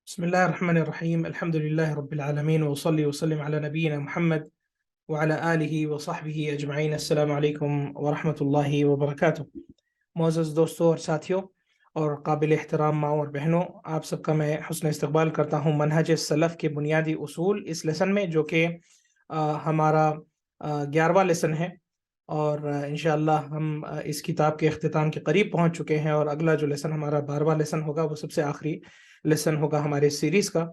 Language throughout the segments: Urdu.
بسم الله الرحمن الرحيم الحمد لله رب العالمين وصلي وسلم على نبينا محمد وعلى آله وصحبه أجمعين السلام علیکم ورحمۃ اللہ وبرکاتہ۔ معزز دوستوں اور ساتھیوں اور قابل احترام ماؤں اور بہنوں، آپ سب کا میں حسن استقبال کرتا ہوں منہج سلف کے بنیادی اصول اس لیسن میں، جو کہ ہمارا 11واں لیسن ہے، اور انشاءاللہ ہم اس کتاب کے اختتام کے قریب پہنچ چکے ہیں، اور اگلا جو لیسن ہمارا 12واں لیسن ہوگا وہ سب سے آخری لیسن ہوگا ہمارے سیریز کا۔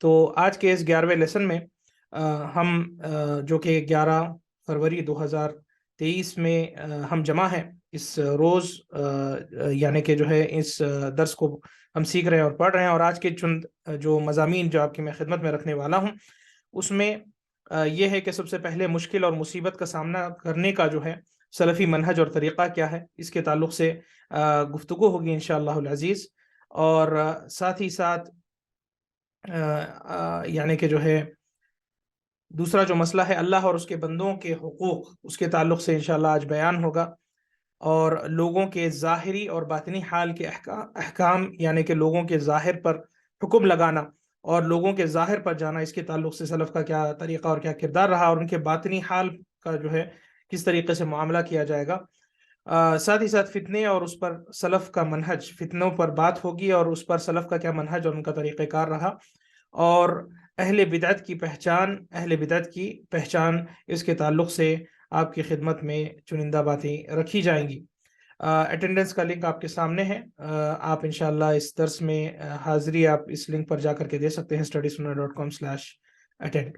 تو آج کے اس 11ویں لیسن میں ہم جو کہ 11 فروری 2023 میں ہم جمع ہیں اس روز، یعنی کہ جو ہے اس درس کو ہم سیکھ رہے ہیں اور پڑھ رہے ہیں، اور آج کے چند جو مضامین جو آپ کی میں خدمت میں رکھنے والا ہوں اس میں یہ ہے کہ سب سے پہلے مشکل اور مصیبت کا سامنا کرنے کا جو ہے سلفی منہج اور طریقہ کیا ہے، اس کے تعلق سے گفتگو ہوگی انشاءاللہ العزیز، اور ساتھ ہی ساتھ یعنی کہ جو ہے دوسرا جو مسئلہ ہے اللہ اور اس کے بندوں کے حقوق، اس کے تعلق سے انشاءاللہ آج بیان ہوگا، اور لوگوں کے ظاہری اور باطنی حال کے احکام یعنی کہ لوگوں کے ظاہر پر حکم لگانا اور لوگوں کے ظاہر پر جانا، اس کے تعلق سے سلف کا کیا طریقہ اور کیا کردار رہا، اور ان کے باطنی حال کا جو ہے کس طریقے سے معاملہ کیا جائے گا۔ ساتھ ہی ساتھ فتنے اور اس پر سلف کا منہج، فتنوں پر بات ہوگی اور اس پر سلف کا کیا منہج اور ان کا طریقہ کار رہا، اور اہل بدعت کی پہچان، اہل بدعت کی پہچان، اس کے تعلق سے آپ کی خدمت میں چنندہ باتیں رکھی جائیں گی۔ اٹینڈنس کا لنک آپ کے سامنے ہے، آپ انشاءاللہ اس درس میں حاضری آپ اس لنک پر جا کر کے دے سکتے ہیں studysunnah.com/attend۔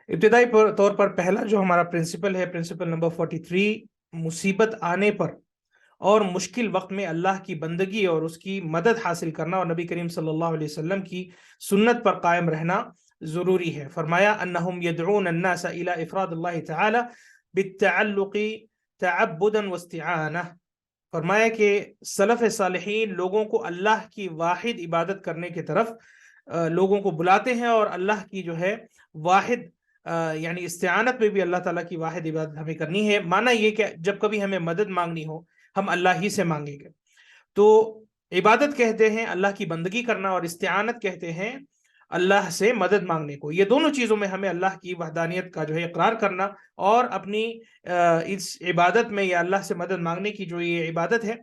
ابتدائی طور پر پہلا جو ہمارا پرنسپل ہے، پرنسپل نمبر 43، مصیبت آنے پر اور مشکل وقت میں اللہ کی بندگی اور اس کی مدد حاصل کرنا اور نبی کریم صلی اللہ علیہ وسلم کی سنت پر قائم رہنا ضروری ہے۔ فرمایا انہم یدعون الناس الى افراد اللہ تعالی بالتعلق تعبدا واستعانہ، فرمایا کہ سلف صالحین لوگوں کو اللہ کی واحد عبادت کرنے کی طرف لوگوں کو بلاتے ہیں، اور اللہ کی جو ہے واحد یعنی استعانت میں بھی اللہ تعالیٰ کی واحد عبادت ہمیں کرنی ہے۔ معنی یہ کہ جب کبھی ہمیں مدد مانگنی ہو ہم اللہ ہی سے مانگیں گے۔ تو عبادت کہتے ہیں اللہ کی بندگی کرنا، اور استعانت کہتے ہیں اللہ سے مدد مانگنے کو۔ یہ دونوں چیزوں میں ہمیں اللہ کی وحدانیت کا جو ہے اقرار کرنا، اور اپنی اس عبادت میں یا اللہ سے مدد مانگنے کی جو یہ عبادت ہے،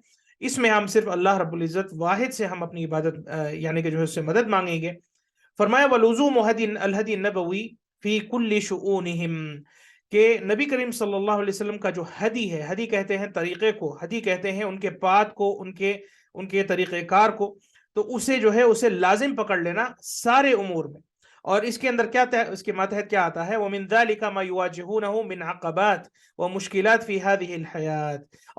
اس میں ہم صرف اللہ رب العزت واحد سے ہم اپنی عبادت یعنی کہ جو ہے اس سے مدد مانگیں گے۔ فرمایا وَلُزُومُ الْهَدِي النَّبَوِي فِي كُلِّ شُؤُونِهِمْ، کہ نبی کریم صلی اللہ علیہ وسلم کا جو ہدی ہے، ہدی کہتے ہیں طریقے کو، ہدی کہتے ہیں ان کے پات کو، ان کے طریقہ کار کو، تو اسے جو ہے اسے لازم پکڑ لینا سارے امور میں۔ اور اس کے اندر کیا اس کے ماتحت کیا آتا ہے، وَمِن ذَلِكَ مَا يُوَاجِهُونَهُ مِنْ عَقَبَاتٍ وَمُشْكِلَاتٍ فِي هَذِهِ الْحَيَاةِ،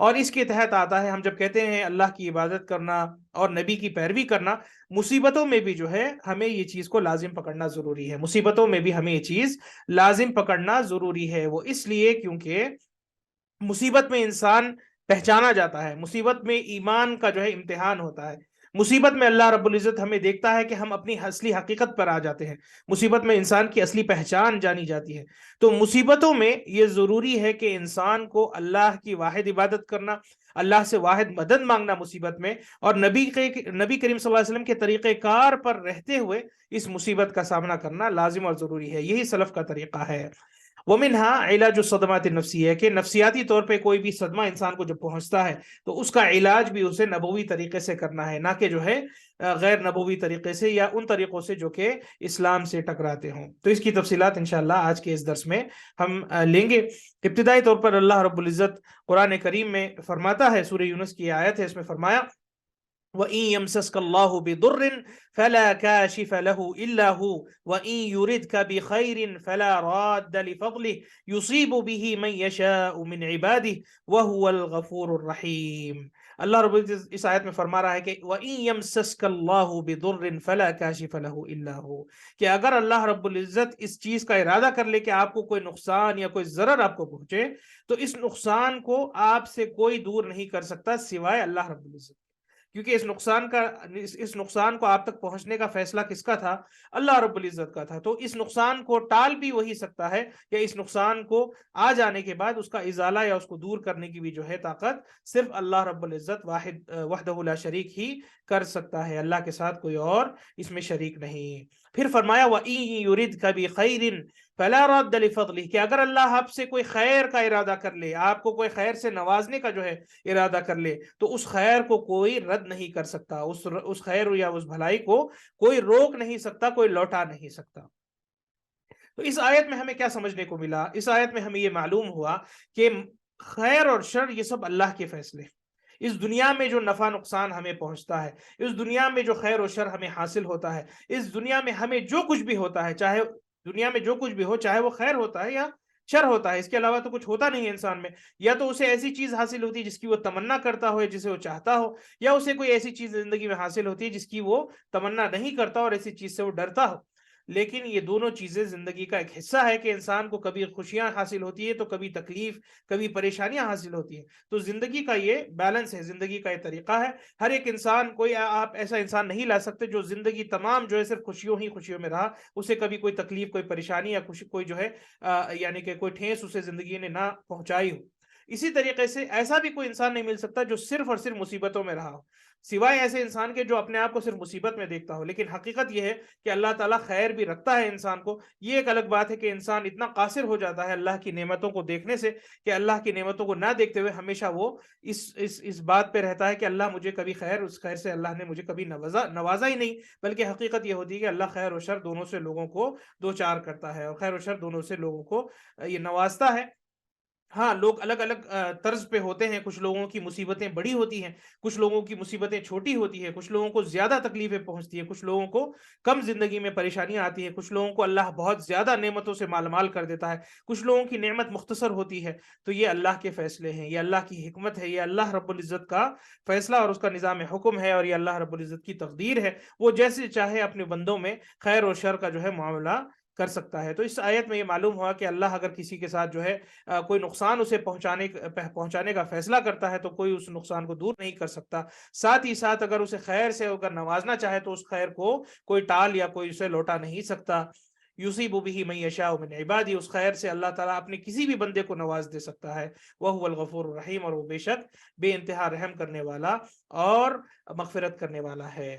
اور اس کے تحت آتا ہے ہم جب کہتے ہیں اللہ کی عبادت کرنا اور نبی کی پیروی کرنا، مصیبتوں میں بھی جو ہے ہمیں یہ چیز کو لازم پکڑنا ضروری ہے، مصیبتوں میں بھی ہمیں یہ چیز لازم پکڑنا ضروری ہے۔ وہ اس لیے کیونکہ مصیبت میں انسان پہچانا جاتا ہے، مصیبت میں ایمان کا جو ہے امتحان ہوتا ہے، مصیبت میں اللہ رب العزت ہمیں دیکھتا ہے کہ ہم اپنی اصلی حقیقت پر آ جاتے ہیں، مصیبت میں انسان کی اصلی پہچان جانی جاتی ہے۔ تو مصیبتوں میں یہ ضروری ہے کہ انسان کو اللہ کی واحد عبادت کرنا، اللہ سے واحد مدد مانگنا مصیبت میں، اور نبی کریم صلی اللہ علیہ وسلم کے طریقہ کار پر رہتے ہوئے اس مصیبت کا سامنا کرنا لازم اور ضروری ہے۔ یہی سلف کا طریقہ ہے۔ ومنها علاج الصدمات النفسیہ، کہ نفسیاتی طور پہ کوئی بھی صدمہ انسان کو جب پہنچتا ہے تو اس کا علاج بھی اسے نبوی طریقے سے کرنا ہے، نہ کہ جو ہے غیر نبوی طریقے سے یا ان طریقوں سے جو کہ اسلام سے ٹکراتے ہوں۔ تو اس کی تفصیلات انشاءاللہ آج کے اس درس میں ہم لیں گے۔ ابتدائی طور پر اللہ رب العزت قرآن کریم میں فرماتا ہے، سورہ یونس کی آیت ہے، اس میں فرمایا وَإِن يَمْسَسْكَ اللَّهُ بِضُرٍّ فَلَا كَاشِفَ لَهُ إِلَّا هُوَ وَإِن يُرِدْكَ بِخَيْرٍ فَلَا رَادَّ لِفَضْلِهِ يُصِيبُ بِهِ مَن يَشَاءُ مِنْ عِبَادِهِ وَهُوَ الْغَفُورُ الرَّحِيمُ۔ اللہ رب العزت اس آیت میں فرما رہا ہے کہ وَإِن يَمْسَسْكَ اللَّهُ بِضُرٍّ فَلَا كَاشِفَ لَهُ إِلَّا هُوَ، کہ اگر اللہ رب العزت اس چیز کا ارادہ کر لے کہ آپ کو کوئی نقصان یا کوئی ضرر آپ کو پہنچے، تو اس نقصان کو آپ سے کوئی دور نہیں کر سکتا سوائے اللہ رب العزت۔ کیونکہ اس نقصان کو آپ تک پہنچنے کا فیصلہ کس کا تھا؟ اللہ رب العزت کا تھا. تو اس نقصان کو ٹال بھی وہی سکتا ہے، یا اس نقصان کو آ جانے کے بعد اس کا ازالہ یا اس کو دور کرنے کی بھی جو ہے طاقت صرف اللہ رب العزت وحدہ لا شریک ہی کر سکتا ہے. اللہ کے ساتھ کوئی اور اس میں شریک نہیں. پھر فرمایا وَإِن يُرِدْكَ بِخَيْرٍ فَلَا رَدَّ لِفَضْلِهِ، کہ اگر اللہ آپ سے کوئی خیر کا ارادہ کر لے، آپ کو کوئی خیر سے نوازنے کا جو ہے ارادہ کر لے، تو اس خیر کو کوئی رد نہیں کر سکتا، اس خیر یا اس بھلائی کو کوئی روک نہیں سکتا، کوئی لوٹا نہیں سکتا. تو اس آیت میں ہمیں کیا سمجھنے کو ملا؟ اس آیت میں ہمیں یہ معلوم ہوا کہ خیر اور شر یہ سب اللہ کے فیصلے. اس دنیا میں جو نفع نقصان ہمیں پہنچتا ہے، اس دنیا میں جو خیر و شر ہمیں حاصل ہوتا ہے، اس دنیا میں ہمیں جو کچھ بھی ہوتا ہے، چاہے دنیا میں جو کچھ بھی ہو، چاہے وہ خیر ہوتا ہے یا شر ہوتا ہے، اس کے علاوہ تو کچھ ہوتا نہیں ہے انسان میں. یا تو اسے ایسی چیز حاصل ہوتی ہے جس کی وہ تمنا کرتا ہو، جسے وہ چاہتا ہو، یا اسے کوئی ایسی چیز زندگی میں حاصل ہوتی ہے جس کی وہ تمنا نہیں کرتا اور ایسی چیز سے وہ ڈرتا ہو. لیکن یہ دونوں چیزیں زندگی کا ایک حصہ ہے کہ انسان کو کبھی خوشیاں حاصل ہوتی ہے تو کبھی تکلیف، کبھی پریشانیاں حاصل ہوتی ہیں. تو زندگی کا یہ بیلنس ہے، زندگی کا یہ طریقہ ہے. ہر ایک انسان، کوئی آپ ایسا انسان نہیں لا سکتے جو زندگی تمام جو ہے صرف خوشیوں ہی خوشیوں میں رہا، اسے کبھی کوئی تکلیف، کوئی پریشانی یا کوئی جو ہے یعنی کہ کوئی ٹھیس اسے زندگی نے نہ پہنچائی ہو. اسی طریقے سے ایسا بھی کوئی انسان نہیں مل سکتا جو صرف اور صرف مصیبتوں میں رہا ہو، سوائے ایسے انسان کے جو اپنے آپ کو صرف مصیبت میں دیکھتا ہو. لیکن حقیقت یہ ہے کہ اللہ تعالیٰ خیر بھی رکھتا ہے انسان کو. یہ ایک الگ بات ہے کہ انسان اتنا قاصر ہو جاتا ہے اللہ کی نعمتوں کو دیکھنے سے کہ اللہ کی نعمتوں کو نہ دیکھتے ہوئے ہمیشہ وہ اس بات پہ رہتا ہے کہ اللہ مجھے کبھی خیر، اس خیر سے اللہ نے مجھے کبھی نوازا ہی نہیں. بلکہ حقیقت یہ ہوتی ہے کہ اللہ خیر و شر دونوں سے لوگوں کو دو چار کرتا ہے، اور خیر و شر دونوں سے لوگوں کو یہ نوازتا ہے. ہاں، لوگ الگ الگ طرز پہ ہوتے ہیں. کچھ لوگوں کی مصیبتیں بڑی ہوتی ہیں، کچھ لوگوں کی مصیبتیں چھوٹی ہوتی ہیں، کچھ لوگوں کو زیادہ تکلیفیں پہنچتی ہیں، کچھ لوگوں کو کم زندگی میں پریشانیاں آتی ہیں، کچھ لوگوں کو اللہ بہت زیادہ نعمتوں سے مال مال کر دیتا ہے، کچھ لوگوں کی نعمت مختصر ہوتی ہے. تو یہ اللہ کے فیصلے ہیں، یہ اللہ کی حکمت ہے، یہ اللہ رب العزت کا فیصلہ اور اس کا نظام حکم ہے، اور یہ اللہ رب العزت کی تقدیر ہے. وہ جیسے چاہے اپنے بندوں میں خیر و شر کا جو ہے معاملہ کر سکتا ہے. تو اس آیت میں یہ معلوم ہوا کہ اللہ اگر کسی کے ساتھ جو ہے کوئی نقصان اسے پہنچانے کا فیصلہ کرتا ہے تو کوئی اس نقصان کو دور نہیں کر سکتا. ساتھ ہی ساتھ اگر اسے خیر سے اگر نوازنا چاہے تو اس خیر کو کوئی ٹال یا کوئی اسے لوٹا نہیں سکتا. یصیب به من یشاء من عبادی، اس خیر سے اللہ تعالیٰ اپنے کسی بھی بندے کو نواز دے سکتا ہے. وہو الغفور الرحیم، اور وہ بے شک بے انتہا رحم کرنے والا اور مغفرت کرنے والا ہے.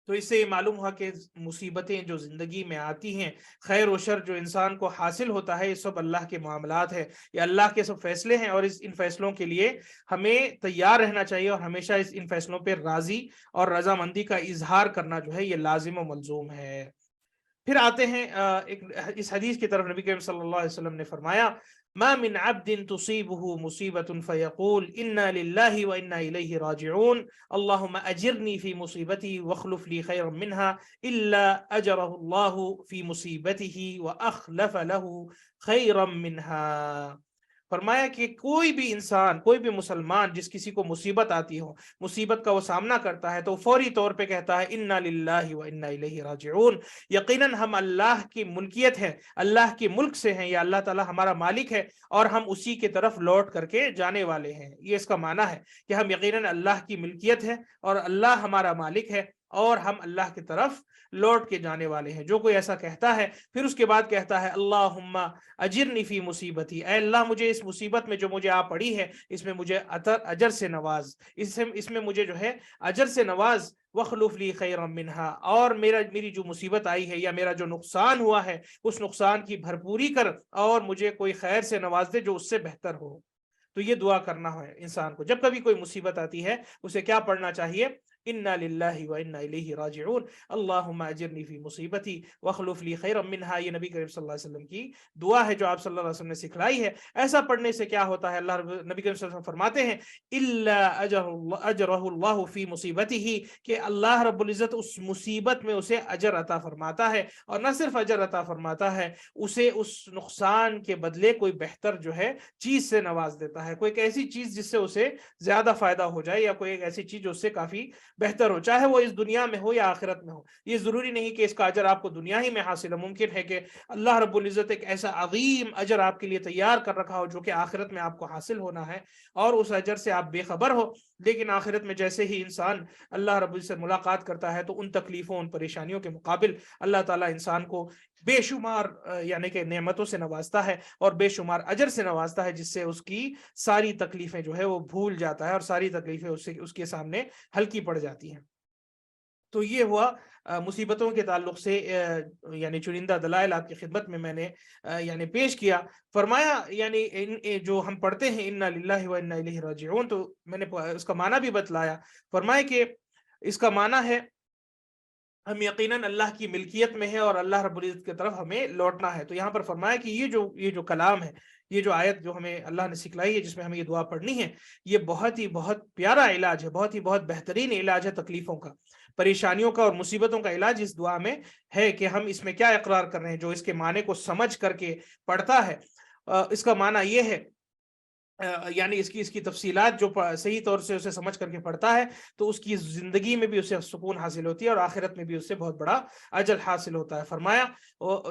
تو اس سے یہ معلوم ہوا کہ مصیبتیں جو زندگی میں آتی ہیں، خیر و شر جو انسان کو حاصل ہوتا ہے، یہ سب اللہ کے معاملات ہے، یہ اللہ کے سب فیصلے ہیں. اور ان فیصلوں کے لیے ہمیں تیار رہنا چاہیے، اور ہمیشہ ان فیصلوں پہ راضی اور رضامندی کا اظہار کرنا جو ہے یہ لازم و ملزوم ہے. پھر آتے ہیں اس حدیث کی طرف. نبی کریم صلی اللہ علیہ وسلم نے فرمایا ما من عبد تصيبه مصيبة فيقول إنا لله وإنا إليه راجعون اللهم أجرني في مصيبتي واخلف لي خيرا منها إلا أجره الله في مصيبته وأخلف له خيرا منها. فرمایا کہ کوئی بھی انسان، کوئی بھی مسلمان جس کسی کو مصیبت آتی ہو، مصیبت کا وہ سامنا کرتا ہے، تو فوری طور پہ کہتا ہے انا للہ و انا الیہ راجعون، یقیناً ہم اللہ کی ملکیت ہیں، اللہ کے ملک سے ہیں، یا اللہ تعالی ہمارا مالک ہے اور ہم اسی کی طرف لوٹ کر کے جانے والے ہیں. یہ اس کا معنی ہے کہ ہم یقیناً اللہ کی ملکیت ہے اور اللہ ہمارا مالک ہے اور ہم اللہ کی طرف لوٹ کے جانے والے ہیں. جو کوئی ایسا کہتا ہے پھر اس کے بعد کہتا ہے اللہم اجرنی فی مصیبتی، اے اللہ مجھے اس مصیبت میں جو مجھے آ پڑی ہے اس میں مجھے اجر سے نواز، اس میں مجھے جو ہے اجر سے نواز. وخلف لی خیرا منہا، اور میری جو مصیبت آئی ہے یا میرا جو نقصان ہوا ہے اس نقصان کی بھرپوری کر اور مجھے کوئی خیر سے نواز دے جو اس سے بہتر ہو. تو یہ دعا کرنا ہے انسان کو. جب کبھی کوئی مصیبت آتی ہے اسے کیا پڑھنا چاہیے؟ انا للہ و انا الیہ راجعون اللہم اجرنی فی مصیبتی واخلف لی خیرا منہا. یہ نبی کریم صلی اللہ علیہ وسلم کی دعا ہے جو آپ صلی اللہ علیہ وسلم نے سکھلائی ہے. ایسا پڑھنے سے کیا ہوتا ہے؟ نبی کریم صلی اللہ علیہ وسلم فرماتے ہیں الا اجرہ اللہ فی مصیبتہ، کہ اللہ رب العزت اس مصیبت میں اسے اجر عطا فرماتا ہے، اور نہ صرف اجر عطا فرماتا ہے، اسے اس نقصان کے بدلے کوئی بہتر جو ہے چیز سے نواز دیتا ہے. کوئی ایسی چیز جس سے اسے زیادہ فائدہ ہو جائے، یا کوئی ایک ایسی چیز جو اس سے کافی بہتر ہو، چاہے وہ اس دنیا میں ہو یا آخرت میں ہو۔ یہ ضروری نہیں کہ اس کا اجر آپ کو دنیا ہی میں حاصل ہو، ممکن ہے کہ اللہ رب العزت ایک ایسا عظیم اجر آپ کے لیے تیار کر رکھا ہو جو کہ آخرت میں آپ کو حاصل ہونا ہے، اور اس اجر سے آپ بے خبر ہو، لیکن آخرت میں جیسے ہی انسان اللہ رب العزت سے ملاقات کرتا ہے تو ان تکلیفوں، ان پریشانیوں کے مقابل اللہ تعالیٰ انسان کو بے شمار یعنی کہ نعمتوں سے نوازتا ہے اور بے شمار اجر سے نوازتا ہے، جس سے اس کی ساری تکلیفیں جو ہے وہ بھول جاتا ہے اور ساری تکلیفیں اس کے سامنے ہلکی پڑ جاتی ہیں۔ تو یہ ہوا مصیبتوں کے تعلق سے یعنی چنندہ دلائل آپ کی خدمت میں نے یعنی پیش کیا۔ فرمایا یعنی جو ہم پڑھتے ہیں انا للہ و انا الیہ راجعون، تو میں نے اس کا معنی بھی بتلایا۔ فرمایا کہ اس کا معنی ہے ہم یقیناً اللہ کی ملکیت میں ہے اور اللہ رب العزت کی طرف ہمیں لوٹنا ہے۔ تو یہاں پر فرمایا کہ یہ جو کلام ہے، یہ جو آیت جو ہمیں اللہ نے سکھلائی ہے جس میں ہمیں یہ دعا پڑھنی ہے، یہ بہت پیارا علاج ہے، بہت بہترین علاج ہے تکلیفوں کا، پریشانیوں کا اور مصیبتوں کا علاج اس دعا میں ہے کہ ہم اس میں کیا اقرار کر رہے ہیں۔ جو اس کے معنی کو سمجھ کر کے پڑھتا ہے، اس کا معنی یہ ہے یعنی اس کی تفصیلات جو صحیح طور سے اسے سمجھ کر کے پڑھتا ہے تو اس کی زندگی میں بھی اسے سکون حاصل ہوتی ہے اور آخرت میں بھی اسے بہت بڑا اجر حاصل ہوتا ہے۔ فرمایا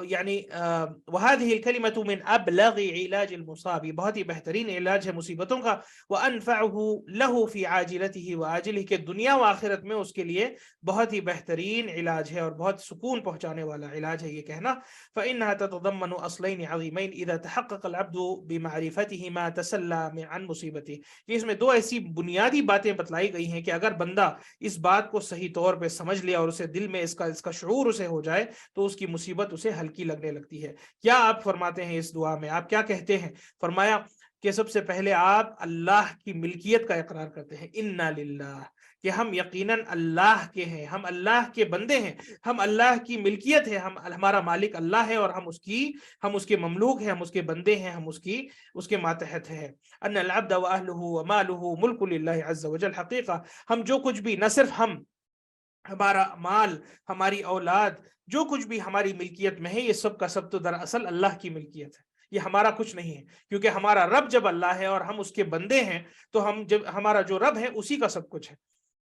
یعنی وَهَذِهِ الْكَلِمَةُ مِنْ أَبْلَغِ عِلَاجِ الْمُصَابِ، بہت ہی بہترین علاج ہے مصیبتوں کا، وَأَنْفَعُهُ لَهُ فِي عَاجِلَتِهِ وَآجِلِهِ، کہ دنیا و آخرت میں اس کے لیے بہت ہی بہترین علاج ہے اور بہت سکون پہنچانے والا علاج ہے یہ کہنا۔ فَإِنَّهَا تَتَضَمَّنُ أَصْلَيْنِ عَظِيمَيْنِ إِذَا تَحَقَّقَ الْعَبْدُ بِمَعْرِفَتِهِ مَا تَسَلَّى عن مصیبتی، کہ اس میں دو ایسی بنیادی باتیں بتلائی گئی ہیں کہ اگر بندہ اس بات کو صحیح طور پہ سمجھ لیا اور اسے دل میں اس کا شعور اسے ہو جائے تو اس کی مصیبت اسے ہلکی لگنے لگتی ہے۔ کیا آپ فرماتے ہیں اس دعا میں، آپ کیا کہتے ہیں؟ فرمایا کہ سب سے پہلے آپ اللہ کی ملکیت کا اقرار کرتے ہیں، انا للہ، کہ ہم یقیناً اللہ کے ہیں، ہم اللہ کے بندے ہیں، ہم اللہ کی ملکیت ہے، ہمارا مالک اللہ ہے اور ہم اس کے مملوک ہیں، ہم اس کے بندے ہیں، ہم اس کے ماتحت ہیں۔ ان العبد واهله وماله ملک للہ عز وجل، حقیقہ ہم جو کچھ بھی، نہ صرف ہمارا مال، ہماری اولاد، جو کچھ بھی ہماری ملکیت میں ہے، یہ سب کا سب تو دراصل اللہ کی ملکیت ہے، یہ ہمارا کچھ نہیں ہے، کیونکہ ہمارا رب جب اللہ ہے اور ہم اس کے بندے ہیں تو ہمارا جو رب ہے اسی کا سب کچھ ہے۔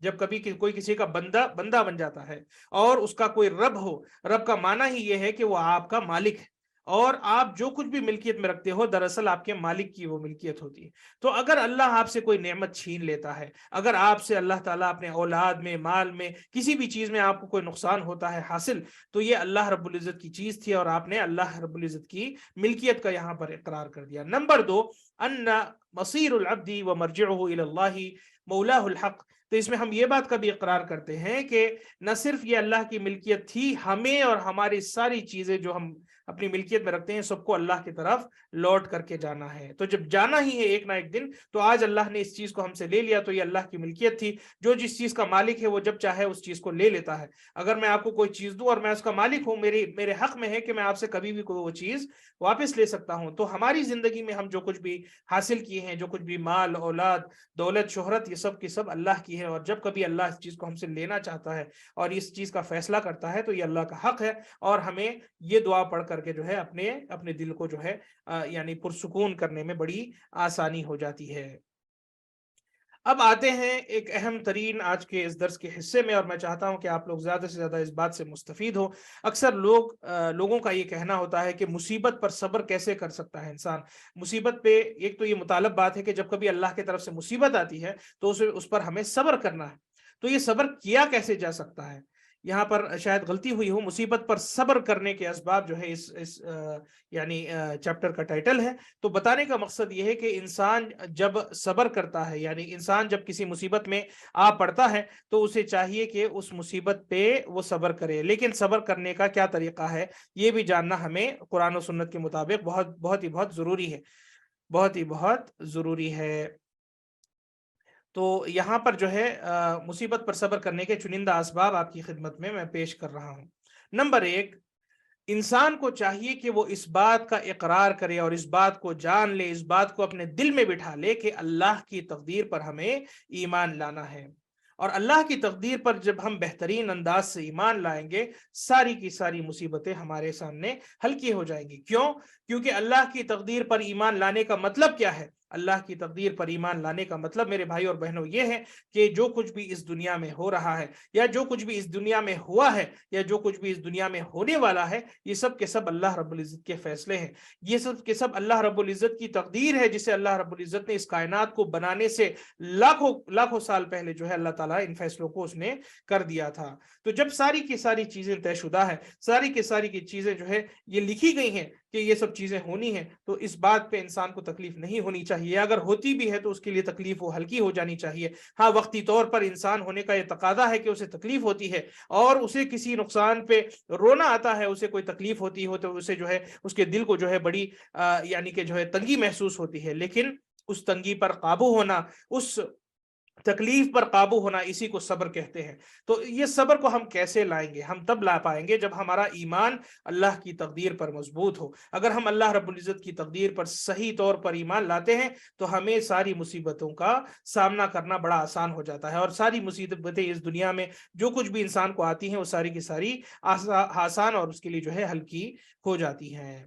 جب کبھی کوئی کسی کا بندہ بن جاتا ہے اور اس کا کوئی رب ہو، رب کا معنی ہی یہ ہے کہ وہ آپ کا مالک ہے اور آپ جو کچھ بھی ملکیت میں رکھتے ہو دراصل آپ کے مالک کی وہ ملکیت ہوتی ہے۔ تو اگر اللہ آپ سے کوئی نعمت چھین لیتا ہے، اگر آپ سے اللہ تعالیٰ اپنے اولاد میں، مال میں، کسی بھی چیز میں آپ کو کوئی نقصان ہوتا ہے حاصل، تو یہ اللہ رب العزت کی چیز تھی اور آپ نے اللہ رب العزت کی ملکیت کا یہاں پر اقرار کر دیا۔ نمبر 2، ان مصیر العبد ومرجعه الى اللہ مولاه الحق، تو اس میں ہم یہ بات کا بھی اقرار کرتے ہیں کہ نہ صرف یہ اللہ کی ملکیت تھی، ہمیں اور ہماری ساری چیزیں جو ہم اپنی ملکیت میں رکھتے ہیں سب کو اللہ کی طرف لوٹ کر کے جانا ہے۔ تو جب جانا ہی ہے ایک نہ ایک دن، تو آج اللہ نے اس چیز کو ہم سے لے لیا تو یہ اللہ کی ملکیت تھی۔ جو جس چیز کا مالک ہے وہ جب چاہے اس چیز کو لے لیتا ہے۔ اگر میں آپ کو کوئی چیز دوں اور میں اس کا مالک ہوں، میرے حق میں ہے کہ میں آپ سے کبھی بھی کوئی وہ چیز واپس لے سکتا ہوں۔ تو ہماری زندگی میں ہم جو کچھ بھی حاصل کیے ہیں، جو کچھ بھی مال، اولاد، دولت، شہرت، یہ سب کی سب اللہ کی ہے، اور جب کبھی اللہ اس چیز کو ہم سے لینا چاہتا ہے اور اس چیز کا فیصلہ کرتا ہے تو یہ اللہ کا حق ہے، اور ہمیں یہ دعا پڑھ کر کے جو ہے اپنے دل کو جو ہے یعنی پرسکون کرنے میں بڑی آسانی ہو جاتی ہے۔ اب آتے ہیں ایک اہم ترین آج کے اس درس کے حصے میں، اور میں چاہتا ہوں کہ آپ لوگ زیادہ سے زیادہ اس بات سے مستفید ہو۔ اکثر لوگوں کا یہ کہنا ہوتا ہے کہ مصیبت پر صبر کیسے کر سکتا ہے انسان؟ مصیبت پہ ایک تو یہ مطالب بات ہے کہ جب کبھی اللہ کی طرف سے مصیبت آتی ہے تو اس پر ہمیں صبر کرنا ہے، تو یہ صبر کیا کیسے جا سکتا ہے؟ یہاں پر شاید غلطی ہوئی ہو، مصیبت پر صبر کرنے کے اسباب جو ہے اس یعنی چیپٹر کا ٹائٹل ہے۔ تو بتانے کا مقصد یہ ہے کہ انسان جب صبر کرتا ہے، یعنی انسان جب کسی مصیبت میں آ پڑتا ہے تو اسے چاہیے کہ اس مصیبت پہ وہ صبر کرے، لیکن صبر کرنے کا کیا طریقہ ہے یہ بھی جاننا ہمیں قرآن و سنت کے مطابق بہت ضروری ہے، بہت ہی بہت ضروری ہے۔ تو یہاں پر جو ہے مصیبت پر صبر کرنے کے چنندہ اسباب آپ کی خدمت میں پیش کر رہا ہوں۔ نمبر 1، انسان کو چاہیے کہ وہ اس بات کا اقرار کرے اور اس بات کو جان لے، اس بات کو اپنے دل میں بٹھا لے کہ اللہ کی تقدیر پر ہمیں ایمان لانا ہے، اور اللہ کی تقدیر پر جب ہم بہترین انداز سے ایمان لائیں گے ساری کی ساری مصیبتیں ہمارے سامنے ہلکی ہو جائیں گی۔ کیوں؟ کیونکہ اللہ کی تقدیر پر ایمان لانے کا مطلب کیا ہے؟ اللہ کی تقدیر پر ایمان لانے کا مطلب میرے بھائی اور بہنوں یہ ہے کہ جو کچھ بھی اس دنیا میں ہو رہا ہے یا جو کچھ بھی اس دنیا میں ہوا ہے یا جو کچھ بھی اس دنیا میں ہونے والا ہے، یہ سب کے سب اللہ رب العزت کے فیصلے ہیں، یہ سب کے سب اللہ رب العزت کی تقدیر ہے، جسے اللہ رب العزت نے اس کائنات کو بنانے سے لاکھوں لاکھوں سال پہلے جو ہے اللہ تعالیٰ ان فیصلوں کو اس نے کر دیا تھا۔ تو جب ساری کی ساری چیزیں طے شدہ ہے، ساری کی ساری کی چیزیں جو ہے یہ لکھی گئی ہیں کہ یہ سب چیزیں ہونی ہیں، تو اس بات پہ انسان کو تکلیف نہیں ہونی چاہیے، اگر ہوتی بھی ہے تو اس کے لیے تکلیف وہ ہلکی ہو جانی چاہیے۔ ہاں، وقتی طور پر انسان ہونے کا یہ تقاضا ہے کہ اسے تکلیف ہوتی ہے اور اسے کسی نقصان پہ رونا آتا ہے، اسے کوئی تکلیف ہوتی ہو تو اسے جو ہے اس کے دل کو جو ہے بڑی یعنی کہ جو ہے تنگی محسوس ہوتی ہے، لیکن اس تنگی پر قابو ہونا، اس تکلیف پر قابو ہونا، اسی کو صبر کہتے ہیں۔ تو یہ صبر کو ہم کیسے لائیں گے؟ ہم تب لا پائیں گے جب ہمارا ایمان اللہ کی تقدیر پر مضبوط ہو۔ اگر ہم اللہ رب العزت کی تقدیر پر صحیح طور پر ایمان لاتے ہیں تو ہمیں ساری مصیبتوں کا سامنا کرنا بڑا آسان ہو جاتا ہے، اور ساری مصیبتیں اس دنیا میں جو کچھ بھی انسان کو آتی ہیں وہ ساری کی ساری آسان اور اس کے لیے جو ہے ہلکی ہو جاتی ہیں۔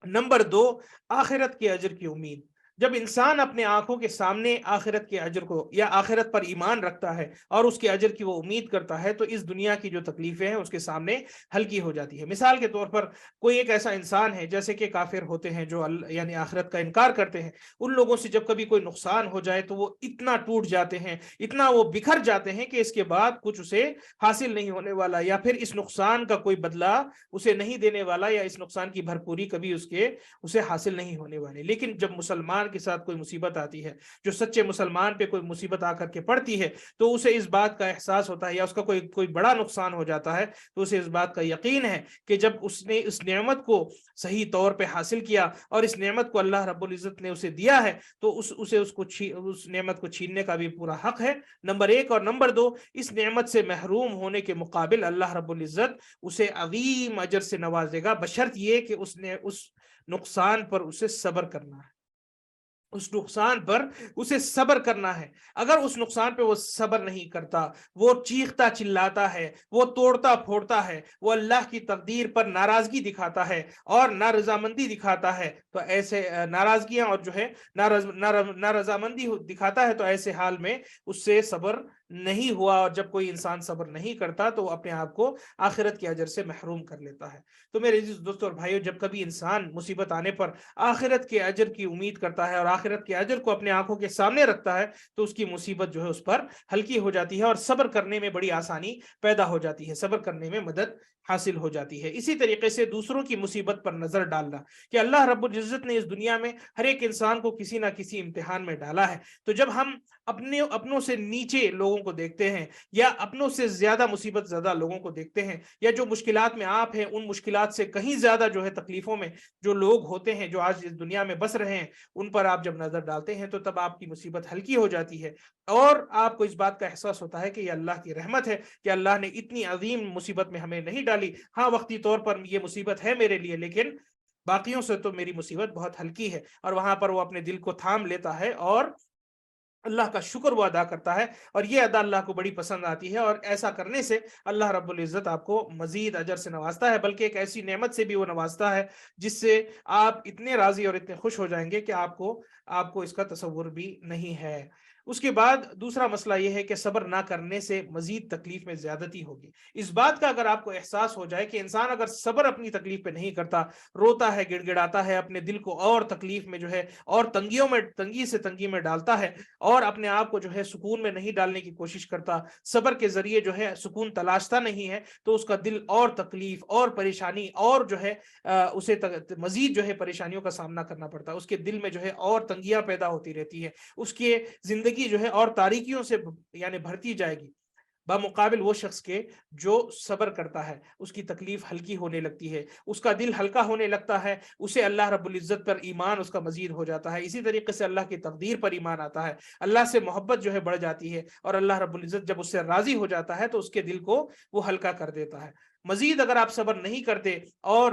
نمبر 2، آخرت کے اجر کی امید۔ جب انسان اپنے آنکھوں کے سامنے آخرت کے اجر کو یا آخرت پر ایمان رکھتا ہے اور اس کے اجر کی وہ امید کرتا ہے، تو اس دنیا کی جو تکلیفیں ہیں اس کے سامنے ہلکی ہو جاتی ہے۔ مثال کے طور پر کوئی ایک ایسا انسان ہے جیسے کہ کافر ہوتے ہیں جو یعنی آخرت کا انکار کرتے ہیں، ان لوگوں سے جب کبھی کوئی نقصان ہو جائے تو وہ اتنا ٹوٹ جاتے ہیں، اتنا وہ بکھر جاتے ہیں کہ اس کے بعد کچھ اسے حاصل نہیں ہونے والا، یا پھر اس نقصان کا کوئی بدلہ اسے نہیں دینے والا، یا اس نقصان کی بھرپوری کبھی اسے حاصل نہیں ہونے والی۔ لیکن جب مسلمان کے ساتھ کوئی مصیبت آتی ہے، جو سچے مسلمان پہ کوئی مصیبت آ کر کے پڑتی ہے، تو اسے اس بات کا احساس ہوتا ہے، یا اس کا کوئی بڑا نقصان ہو جاتا ہے تو اسے اس بات کا یقین ہے کہ جب اس نے اس نعمت کو صحیح طور پہ حاصل کیا اور اس نعمت کو اللہ رب العزت نے اسے دیا ہے، تو اس نعمت کو چھیننے کا بھی پورا حق ہے، نمبر 1۔ اور نمبر 2، اس نعمت سے محروم ہونے کے مقابل اللہ رب العزت اسے عظیم اجر سے نوازے گا، بشرط یہ کہ اس نے اس نقصان پر اسے صبر کرنا ہے، اس نقصان پر اسے صبر کرنا ہے۔ اگر اس نقصان پہ وہ صبر نہیں کرتا، وہ چیختا چلاتا ہے، وہ توڑتا پھوڑتا ہے، وہ اللہ کی تقدیر پر ناراضگی دکھاتا ہے اور نارضامندی دکھاتا ہے، تو ایسے ناراضگیاں اور جو ہے نارضامندی دکھاتا ہے، تو ایسے حال میں اس سے صبر نہیں ہوا، اور جب کوئی انسان صبر نہیں کرتا تو وہ اپنے آپ کو آخرت کے اجر سے محروم کر لیتا ہے۔ تو میرے عزیز دوستوں اور بھائیوں، جب کبھی انسان مصیبت آنے پر آخرت کے اجر کی امید کرتا ہے اور آخرت کے اجر کو اپنے آنکھوں کے سامنے رکھتا ہے، تو اس کی مصیبت جو ہے اس پر ہلکی ہو جاتی ہے اور صبر کرنے میں بڑی آسانی پیدا ہو جاتی ہے، صبر کرنے میں مدد حاصل ہو جاتی ہے۔ اسی طریقے سے دوسروں کی مصیبت پر نظر ڈالنا، کہ اللہ رب العزت نے اس دنیا میں ہر ایک انسان کو کسی نہ کسی امتحان میں ڈالا ہے، تو جب ہم اپنوں سے نیچے لوگوں کو دیکھتے ہیں، یا اپنوں سے زیادہ مصیبت زیادہ لوگوں کو دیکھتے ہیں، یا جو مشکلات میں آپ ہیں ان مشکلات سے کہیں زیادہ جو ہے تکلیفوں میں جو لوگ ہوتے ہیں، جو آج اس دنیا میں بس رہے ہیں، ان پر آپ جب نظر ڈالتے ہیں تو تب آپ کی مصیبت ہلکی ہو جاتی ہے، اور آپ کو اس بات کا احساس ہوتا ہے کہ یہ اللہ کی رحمت ہے کہ اللہ نے اتنی عظیم مصیبت میں ہمیں نہیں ڈالی۔ ہاں، وقتی طور پر یہ مصیبت ہے میرے لیے، لیکن باقیوں سے تو میری مصیبت بہت ہلکی ہے، اور وہاں پر وہ اپنے دل کو تھام لیتا ہے اور اللہ کا شکر وہ ادا کرتا ہے، اور یہ ادا اللہ کو بڑی پسند آتی ہے، اور ایسا کرنے سے اللہ رب العزت آپ کو مزید اجر سے نوازتا ہے، بلکہ ایک ایسی نعمت سے بھی وہ نوازتا ہے جس سے آپ اتنے راضی اور اتنے خوش ہو جائیں گے کہ آپ کو اس کا تصور بھی نہیں ہے۔ اس کے بعد دوسرا مسئلہ یہ ہے کہ صبر نہ کرنے سے مزید تکلیف میں زیادتی ہوگی۔ اس بات کا اگر آپ کو احساس ہو جائے کہ انسان اگر صبر اپنی تکلیف پہ نہیں کرتا، روتا ہے، گڑ گڑاتا ہے، اپنے دل کو اور تکلیف میں جو ہے اور تنگی سے تنگی میں ڈالتا ہے، اور اپنے آپ کو جو ہے سکون میں نہیں ڈالنے کی کوشش کرتا، صبر کے ذریعے جو ہے سکون تلاشتا نہیں ہے، تو اس کا دل اور تکلیف اور پریشانی اور جو ہے اسے مزید جو ہے پریشانیوں کا سامنا کرنا پڑتا ہے، اس کے دل میں جو ہے اور تنگیاں پیدا ہوتی رہتی ہے، اس کی زندگی جو ہے اور تاریکیوں سے یعنی بھرتی جائے گی، بمقابل وہ شخص کے جو صبر کرتا ہے، اس کی تکلیف ہلکی ہونے لگتی ہے، اس کا دل ہلکا ہونے لگتا ہے، اسے اللہ رب العزت پر ایمان اس کا مزید ہو جاتا ہے، اسی طریقے سے اللہ کی تقدیر پر ایمان آتا ہے، اللہ سے محبت جو ہے بڑھ جاتی ہے، اور اللہ رب العزت جب اس سے راضی ہو جاتا ہے تو اس کے دل کو وہ ہلکا کر دیتا ہے۔ مزید اگر آپ صبر نہیں کرتے اور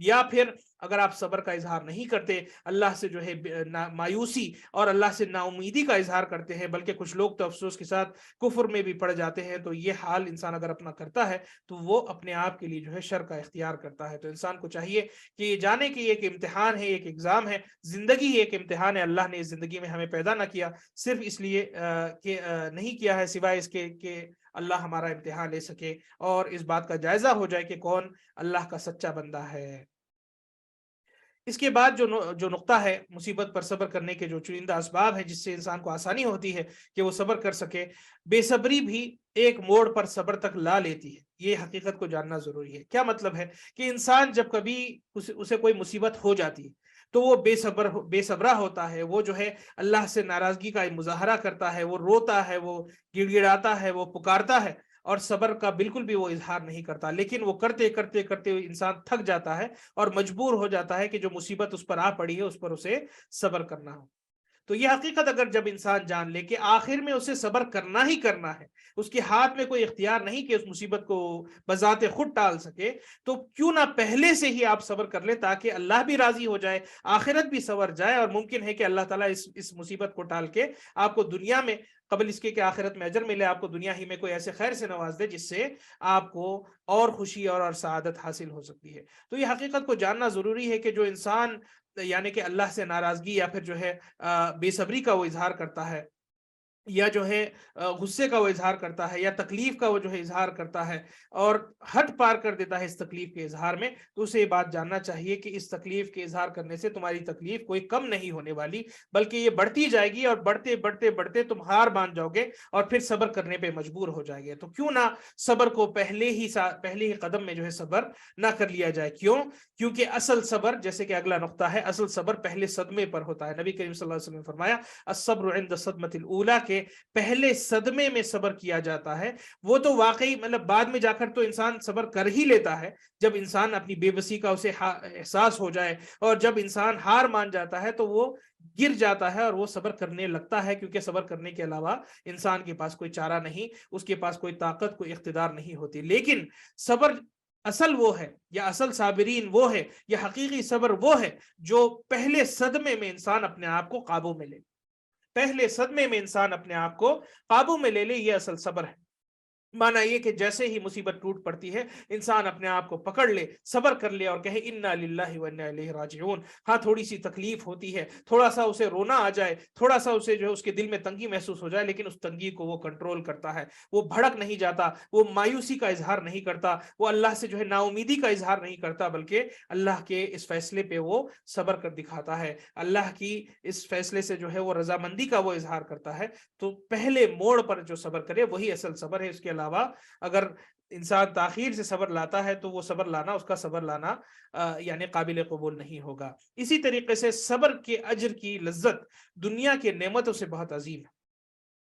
یا پھر اگر آپ صبر کا اظہار نہیں کرتے، اللہ سے جو ہے مایوسی اور اللہ سے نا امیدی کا اظہار کرتے ہیں، بلکہ کچھ لوگ تو افسوس کے ساتھ کفر میں بھی پڑ جاتے ہیں، تو یہ حال انسان اگر اپنا کرتا ہے تو وہ اپنے آپ کے لیے جو ہے شر کا اختیار کرتا ہے۔ تو انسان کو چاہیے کہ یہ جانے کہ یہ ایک امتحان ہے، ایک ایگزام ہے، زندگی ایک امتحان ہے۔ اللہ نے اس زندگی میں ہمیں پیدا نہ کیا صرف اس لیے کہ نہیں کیا ہے سوائے اس کے کہ اللہ ہمارا امتحان لے سکے اور اس بات کا جائزہ ہو جائے کہ کون اللہ کا سچا بندہ ہے۔ اس کے بعد جو نقطہ ہے مصیبت پر صبر کرنے کے جو چنندہ اسباب ہے جس سے انسان کو آسانی ہوتی ہے کہ وہ صبر کر سکے، بے صبری بھی ایک موڑ پر صبر تک لا لیتی ہے۔ یہ حقیقت کو جاننا ضروری ہے۔ کیا مطلب ہے کہ انسان جب کبھی اسے کوئی مصیبت ہو جاتی ہے تو وہ بے صبرا ہوتا ہے، وہ جو ہے اللہ سے ناراضگی کا مظاہرہ کرتا ہے، وہ روتا ہے، وہ گڑ گڑاتا ہے، وہ پکارتا ہے اور صبر کا بالکل بھی وہ اظہار نہیں کرتا، لیکن وہ کرتے کرتے کرتے انسان تھک جاتا ہے اور مجبور ہو جاتا ہے کہ جو مصیبت اس پر آ پڑی ہے اس پر اسے صبر کرنا ہو۔ تو یہ حقیقت اگر جب انسان جان لے کہ آخر میں اسے صبر کرنا ہی کرنا ہے، اس کے ہاتھ میں کوئی اختیار نہیں کہ اس مصیبت کو بذات خود ٹال سکے، تو کیوں نہ پہلے سے ہی آپ صبر کر لیں تاکہ اللہ بھی راضی ہو جائے، آخرت بھی سنور جائے، اور ممکن ہے کہ اللہ تعالیٰ اس مصیبت کو ٹال کے آپ کو دنیا میں قبل اس کے کہ آخرت میں اجر ملے، آپ کو دنیا ہی میں کوئی ایسے خیر سے نواز دے جس سے آپ کو اور خوشی اور سعادت حاصل ہو سکتی ہے۔ تو یہ حقیقت کو جاننا ضروری ہے کہ جو انسان یعنی کہ اللہ سے ناراضگی یا پھر جو ہے بے صبری کا وہ اظہار کرتا ہے، یا جو ہے غصے کا وہ اظہار کرتا ہے، یا تکلیف کا وہ جو ہے اظہار کرتا ہے اور حد پار کر دیتا ہے اس تکلیف کے اظہار میں، تو اسے یہ بات جاننا چاہیے کہ اس تکلیف کے اظہار کرنے سے تمہاری تکلیف کوئی کم نہیں ہونے والی، بلکہ یہ بڑھتی جائے گی، اور بڑھتے بڑھتے بڑھتے تم ہار مان جاؤ گے اور پھر صبر کرنے پہ مجبور ہو جائے گے۔ تو کیوں نہ صبر کو پہلے ہی قدم میں جو ہے صبر نہ کر لیا جائے۔ کیونکہ اصل صبر، جیسے کہ اگلا نقطہ ہے، اصل صبر پہلے صدمے پر ہوتا ہے۔ نبی کریم صلی اللہ علیہ وسلم نے فرمایا الصبر عند الصدمۃ الاولی، کہ پہلے صدمے میں صبر کیا جاتا ہے۔ وہ تو واقعی مطلب بعد میں جا کر تو انسان صبر کر ہی لیتا ہے، جب انسان اپنی بے بسی کا اسے احساس ہو جائے اور جب انسان ہار مان جاتا ہے تو وہ گر جاتا ہے اور وہ صبر کرنے لگتا ہے، کیونکہ صبر کرنے کے علاوہ انسان کے پاس کوئی چارہ نہیں، اس کے پاس کوئی طاقت، کوئی اقتدار نہیں ہوتی۔ لیکن صبر اصل وہ ہے، یا اصل صابرین وہ ہے، یا حقیقی صبر وہ ہے جو پہلے صدمے میں انسان اپنے آپ کو قابو میں لے، پہلے صدمے میں انسان اپنے آپ کو قابو میں لے لے، یہ اصل صبر ہے۔ مانا یہ کہ جیسے ہی مصیبت ٹوٹ پڑتی ہے انسان اپنے آپ کو پکڑ لے، صبر کر لے اور کہے انا للہ و انا الیہ راجعون۔ ہاں تھوڑی سی تکلیف ہوتی ہے، تھوڑا سا اسے رونا آ جائے، تھوڑا سا اسے جو ہے اس کے دل میں تنگی محسوس ہو جائے، لیکن اس تنگی کو وہ کنٹرول کرتا ہے، وہ بھڑک نہیں جاتا، وہ مایوسی کا اظہار نہیں کرتا، وہ اللہ سے جو ہے نا امیدی کا اظہار نہیں کرتا، بلکہ اللہ کے اس فیصلے پہ وہ صبر کر دکھاتا ہے، اللہ کی اس فیصلے سے جو ہے وہ رضامندی کا وہ اظہار کرتا ہے۔ تو پہلے موڑ پر جو صبر کرے وہی اصل صبر ہے۔ اس کے علاوہ اگر انسان تاخیر سے صبر لاتا ہے تو وہ صبر لانا، اس کا صبر لانا یعنی قابل قبول نہیں ہوگا۔ اسی طریقے سے صبر کے اجر کی لذت دنیا کے نعمتوں سے بہت عظیم ہے۔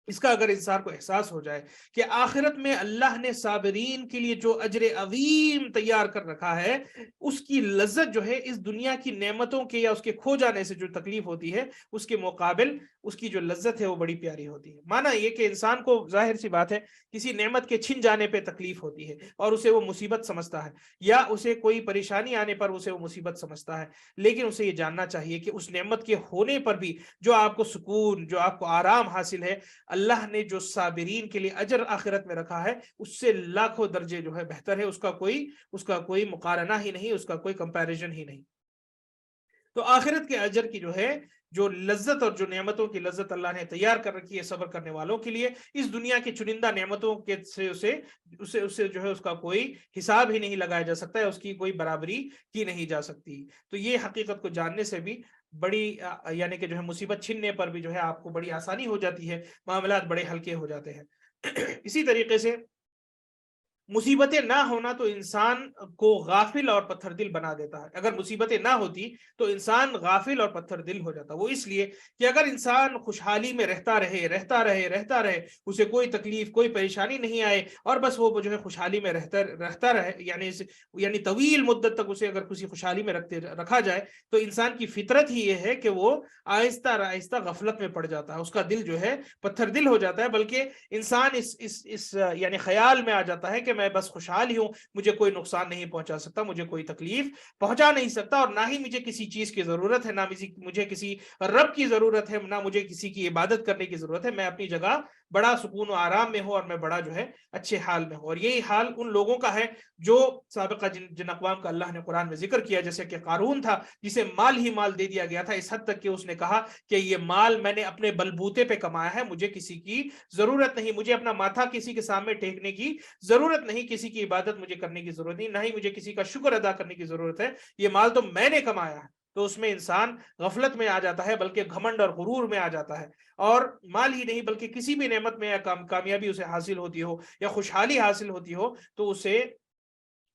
اس کا اگر انسان کو احساس ہو جائے کہ آخرت میں اللہ نے صابرین کے لیے جو اجر عظیم تیار کر رکھا ہے، اس کی لذت جو ہے اس دنیا کی نعمتوں کے یا اس کے کھو جانے سے جو تکلیف ہوتی ہے اس کے مقابل اس کی جو لذت ہے وہ بڑی پیاری ہوتی ہے۔ مانا یہ کہ انسان کو ظاہر سی بات ہے کسی نعمت کے چھن جانے پہ تکلیف ہوتی ہے اور اسے وہ مصیبت سمجھتا ہے، یا اسے کوئی پریشانی آنے پر اسے وہ مصیبت سمجھتا ہے، لیکن اسے یہ جاننا چاہیے کہ اس نعمت کے ہونے پر بھی جو آپ کو سکون، جو آپ کو آرام حاصل ہے، اللہ نے جو صابرین کے لیے اجر آخرت میں رکھا ہے اس سے لاکھوں درجے جو ہے بہتر ہے، اس کا کوئی مقارنہ ہی نہیں، اس کا کوئی کمپیریزن ہی نہیں۔ تو آخرت کے اجر کی جو لذت اور جو نعمتوں کی لذت اللہ نے تیار کر رکھی ہے صبر کرنے والوں کے لیے، اس دنیا کی چنندہ نعمتوں کے سے اسے جو ہے اس کا کوئی حساب ہی نہیں لگایا جا سکتا ہے، اس کی کوئی برابری کی نہیں جا سکتی۔ تو یہ حقیقت کو جاننے سے بھی بڑی یعنی کہ جو ہے مصیبت چھننے پر بھی جو ہے آپ کو بڑی آسانی ہو جاتی ہے، معاملات بڑے ہلکے ہو جاتے ہیں۔ اسی طریقے سے مصیبتیں نہ ہونا تو انسان کو غافل اور پتھر دل بنا دیتا ہے۔ اگر مصیبتیں نہ ہوتی تو انسان غافل اور پتھر دل ہو جاتا۔ وہ اس لیے کہ اگر انسان خوشحالی میں رہتا رہے، اسے کوئی تکلیف، کوئی پریشانی نہیں آئے اور بس وہ جو ہے خوشحالی میں رہتا رہے، یعنی طویل مدت تک اسے اگر کسی خوشحالی میں رکھا جائے تو انسان کی فطرت ہی یہ ہے کہ وہ آہستہ آہستہ غفلت میں پڑ جاتا ہے، اس کا دل جو ہے پتھر دل ہو جاتا ہے، بلکہ انسان اس یعنی خیال میں آ جاتا ہے کہ میں بس خوشحال ہی ہوں, مجھے کوئی نقصان نہیں پہنچا سکتا, مجھے کوئی تکلیف پہنچا نہیں سکتا, اور نہ ہی مجھے کسی چیز کی ضرورت ہے, نہ مجھے کسی رب کی ضرورت ہے, نہ مجھے کسی کی عبادت کرنے کی ضرورت ہے. میں اپنی جگہ بڑا سکون و آرام میں ہوں, اور میں بڑا جو ہے اچھے حال میں ہوں. اور یہی حال ان لوگوں کا ہے جو سابقہ جن اقوام کا اللہ نے قرآن میں ذکر کیا, جیسے کہ قارون تھا جسے مال ہی مال دے دیا گیا تھا, اس حد تک کہ اس نے کہا کہ یہ مال میں نے اپنے بلبوتے پہ کمایا ہے, مجھے کسی کی ضرورت نہیں, مجھے اپنا ماتھا کسی کے سامنے ٹیکنے کی ضرورت نہیں, کسی کی عبادت مجھے کرنے کی ضرورت نہیں, نہ ہی مجھے کسی کا شکر ادا کرنے کی ضرورت ہے, یہ مال تو میں نے کمایا ہے. تو اس میں انسان غفلت میں آ جاتا ہے, بلکہ گھمنڈ اور غرور میں آ جاتا ہے, اور مال ہی نہیں بلکہ کسی بھی نعمت میں یا کامیابی اسے حاصل ہوتی ہو یا خوشحالی حاصل ہوتی ہو تو اسے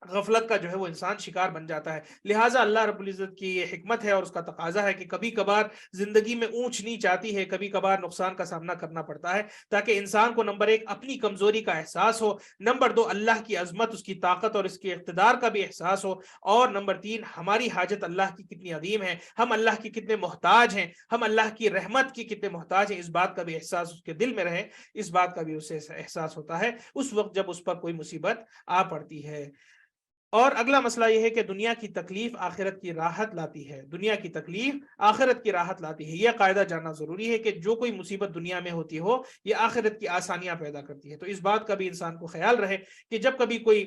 غفلت کا جو ہے وہ انسان شکار بن جاتا ہے. لہٰذا اللہ رب العزت کی یہ حکمت ہے اور اس کا تقاضا ہے کہ کبھی کبھار زندگی میں اونچ نیچ آتی ہے, کبھی کبھار نقصان کا سامنا کرنا پڑتا ہے, تاکہ انسان کو نمبر 1 اپنی کمزوری کا احساس ہو, نمبر 2 اللہ کی عظمت, اس کی طاقت اور اس کے اقتدار کا بھی احساس ہو, اور نمبر 3 ہماری حاجت اللہ کی کتنی عظیم ہے, ہم اللہ کی کتنے محتاج ہیں, ہم اللہ کی رحمت کی کتنے محتاج ہیں, اس بات کا بھی احساس اس کے دل میں رہے, اس بات کا بھی اسے احساس ہوتا ہے اس وقت جب اس پر کوئی مصیبت آ پڑتی ہے. اور اگلا مسئلہ یہ ہے کہ دنیا کی تکلیف آخرت کی راحت لاتی ہے, دنیا کی تکلیف آخرت کی راحت لاتی ہے. یہ قاعدہ جاننا ضروری ہے کہ جو کوئی مصیبت دنیا میں ہوتی ہو یہ آخرت کی آسانیاں پیدا کرتی ہے. تو اس بات کا بھی انسان کو خیال رہے کہ جب کبھی کوئی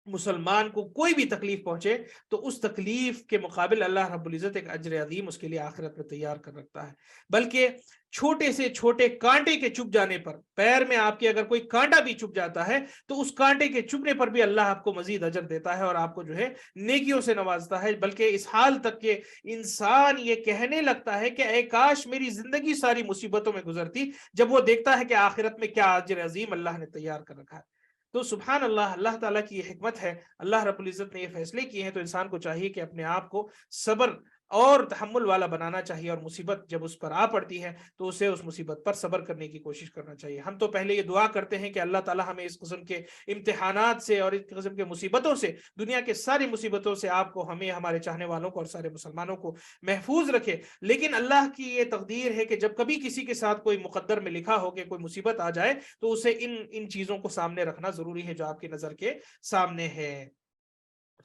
مسلمان کو کوئی بھی تکلیف پہنچے تو اس تکلیف کے مقابل اللہ رب العزت ایک اجر عظیم اس کے لیے آخرت میں تیار کر رکھتا ہے. بلکہ چھوٹے سے چھوٹے کانٹے کے چپ جانے پر, پیر میں آپ کے اگر کوئی کانٹا بھی چپ جاتا ہے تو اس کانٹے کے چپنے پر بھی اللہ آپ کو مزید اجر دیتا ہے اور آپ کو جو ہے نیکیوں سے نوازتا ہے, بلکہ اس حال تک کہ انسان یہ کہنے لگتا ہے کہ اے کاش میری زندگی ساری مصیبتوں میں گزرتی, جب وہ دیکھتا ہے کہ آخرت میں کیا اجر عظیم اللہ نے تیار کر رکھا ہے. تو سبحان اللہ, اللہ تعالیٰ کی یہ حکمت ہے, اللہ رب العزت نے یہ فیصلے کیے ہیں, تو انسان کو چاہیے کہ اپنے آپ کو صبر اور تحمل والا بنانا چاہیے, اور مصیبت جب اس پر آ پڑتی ہے تو اسے اس مصیبت پر صبر کرنے کی کوشش کرنا چاہیے. ہم تو پہلے یہ دعا کرتے ہیں کہ اللہ تعالیٰ ہمیں اس قسم کے امتحانات سے اور اس قسم کے مصیبتوں سے, دنیا کے ساری مصیبتوں سے آپ کو, ہمیں, ہمارے چاہنے والوں کو اور سارے مسلمانوں کو محفوظ رکھے. لیکن اللہ کی یہ تقدیر ہے کہ جب کبھی کسی کے ساتھ کوئی مقدر میں لکھا ہو کہ کوئی مصیبت آ جائے تو اسے ان چیزوں کو سامنے رکھنا ضروری ہے جو آپ کی نظر کے سامنے ہے.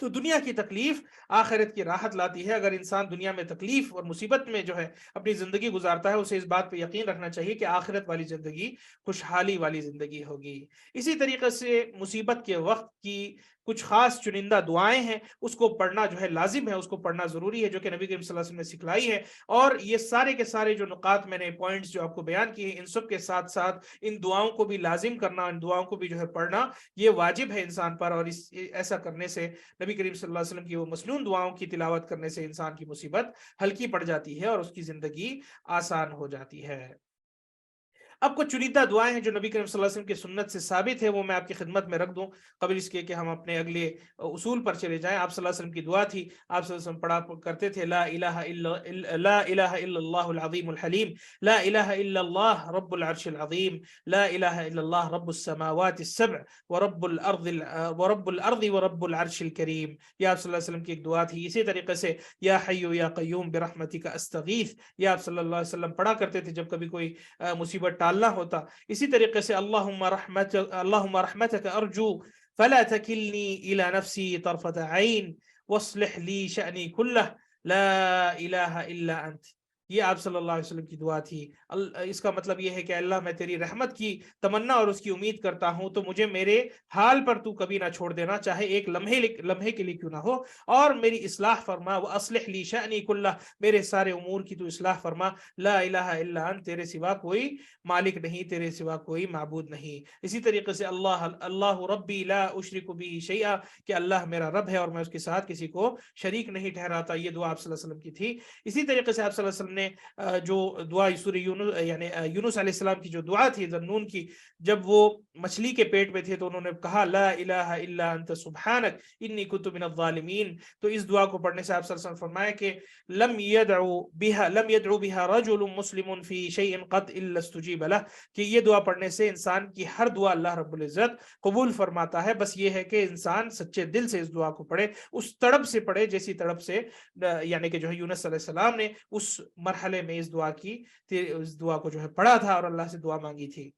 تو دنیا کی تکلیف آخرت کی راحت لاتی ہے. اگر انسان دنیا میں تکلیف اور مصیبت میں جو ہے اپنی زندگی گزارتا ہے, اسے اس بات پہ یقین رکھنا چاہیے کہ آخرت والی زندگی خوشحالی والی زندگی ہوگی. اسی طریقے سے مصیبت کے وقت کی کچھ خاص چنندہ دعائیں ہیں, اس کو پڑھنا جو ہے لازم ہے, اس کو پڑھنا ضروری ہے, جو کہ نبی کریم صلی اللہ علیہ وسلم نے سکھلائی ہے. اور یہ سارے کے سارے جو نقاط میں نے پوائنٹس جو آپ کو بیان کیے ہیں, ان سب کے ساتھ ساتھ ان دعاؤں کو بھی لازم کرنا, ان دعاؤں کو بھی جو ہے پڑھنا یہ واجب ہے انسان پر. اور ایسا کرنے سے نبی کریم صلی اللہ علیہ وسلم کی وہ مسنون دعاؤں کی تلاوت کرنے سے انسان کی مصیبت ہلکی پڑ جاتی ہے اور اس کی زندگی آسان ہو جاتی ہے. اب کچھ چنیدہ دعائیں ہیں جو نبی کریم صلی اللہ علیہ وسلم کی سنت سے ثابت ہے, وہ میں آپ کی خدمت میں رکھ دوں قبل اس کے کہ ہم اپنے اگلے اصول پر چلے جائیں. آپ صلی اللہ علیہ وسلم کی دعا تھی, آپ صلی اللہ علیہ وسلم پڑھا کرتے تھے, لا الہ الا اللہ العظیم الحلیم, لا الہ الا اللہ رب العرش العظیم, لا الہ الا اللہ رب السماوات السبع ورب الارض ورب العرش الکریم. یہ آپ صلی اللہ علیہ وسلم کی ایک دعا تھی. اسی طریقے سے یا حی یا قیوم برحمتک استغیث, یہ آپ صلی اللہ علیہ وسلم پڑھا کرتے تھے جب کبھی کوئی مصیبت ٹالنا ہوتا. اسی طریقے سے اللہم رحمتک ارجو فلا تکلنی الی نفسی طرفت عین واصلح لی شأنی کلہ لا الہ الا انت. یہ آپ صلی اللہ علیہ وسلم کی دعا تھی. اس کا مطلب یہ ہے کہ اللہ میں تیری رحمت کی تمنا اور اس کی امید کرتا ہوں, تو مجھے میرے حال پر تو کبھی نہ چھوڑ دینا, چاہے ایک لمحے کے لیے کیوں نہ ہو, اور میری اصلاح فرما. واصلح لی شأنی کلہ, میرے سارے امور کی تو اصلاح فرما. لا الہ الا انت, تیرے سوا کوئی مالک نہیں, تیرے سوا کوئی معبود نہیں. اسی طریقے سے اللہ ربی لا اشرک بہ شیئا, کہ اللہ میرا رب ہے اور میں اس کے ساتھ کسی کو شریک نہیں ٹھہراتا. یہ دعا آپ صلی اللہ علیہ وسلم کی تھی. اسی طریقے سے آپ صلی اللہ علیہ وسلم نے جو دعا سورہ یونس یعنی یونس علیہ السلام کی جو دعا تھی ذنون کی, جب وہ مچھلی کے پیٹ میں تھے تو انہوں نے کہا لا الہ الا انت سبحانک انی کنت من الظالمین. تو اس دعا کو پڑھنے سے آپ صلی اللہ علیہ وسلم فرمایا کہ لم يدعو بها رجل مسلم في شيء قط الا استجيب له, کہ یہ دعا پڑھنے سے انسان کی ہر دعا اللہ رب العزت قبول فرماتا ہے. بس یہ ہے کہ انسان سچے دل سے اس دعا کو پڑھے, اس تڑپ سے پڑھے جیسی تڑپ سے یعنی کہ جو ہے یونس علیہ السلام نے اس مرحلے میں اس دعا کو جو ہے پڑھا تھا اور اللہ سے دعا مانگی تھی.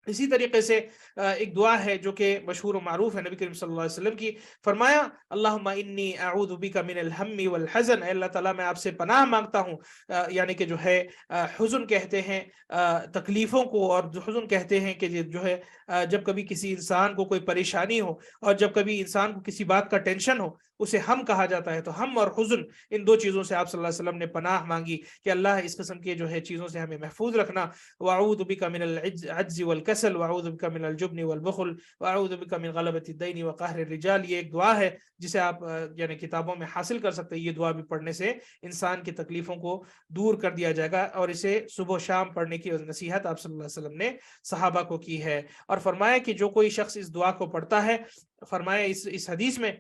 اسی طریقے سے ایک دعا ہے جو کہ مشہور و معروف ہے نبی کریم صلی اللہ علیہ وسلم کی، فرمایا اللہم انی اعوذ بک من الہم والحزن، اے اللہ تعالیٰ میں آپ سے پناہ مانگتا ہوں، یعنی کہ جو ہے حزن کہتے ہیں تکلیفوں کو، اور جو حزن کہتے ہیں کہ جو ہے جب کبھی کسی انسان کو کوئی پریشانی ہو اور جب کبھی انسان کو کسی بات کا ٹینشن ہو اسے ہم کہا جاتا ہے، تو ہم اور حزن ان دو چیزوں سے آپ صلی اللہ علیہ وسلم نے پناہ مانگی کہ اللہ اس قسم کے جو ہے چیزوں سے ہمیں محفوظ رکھنا۔ واعوذ بک من العجز والکسل واعوذ بک من الجبن والبخل واعوذ بک من غلبۃ الدین وقہر الرجال، یہ ایک دعا ہے جسے آپ یعنی کتابوں میں حاصل کر سکتے ہیں۔ یہ دعا بھی پڑھنے سے انسان کی تکلیفوں کو دور کر دیا جائے گا، اور اسے صبح و شام پڑھنے کی نصیحت آپ صلی اللہ علیہ وسلم نے صحابہ کو کی ہے۔ اور فرمایا کہ جو کوئی شخص اس دعا کو پڑھتا ہے، فرمایا اس حدیث میں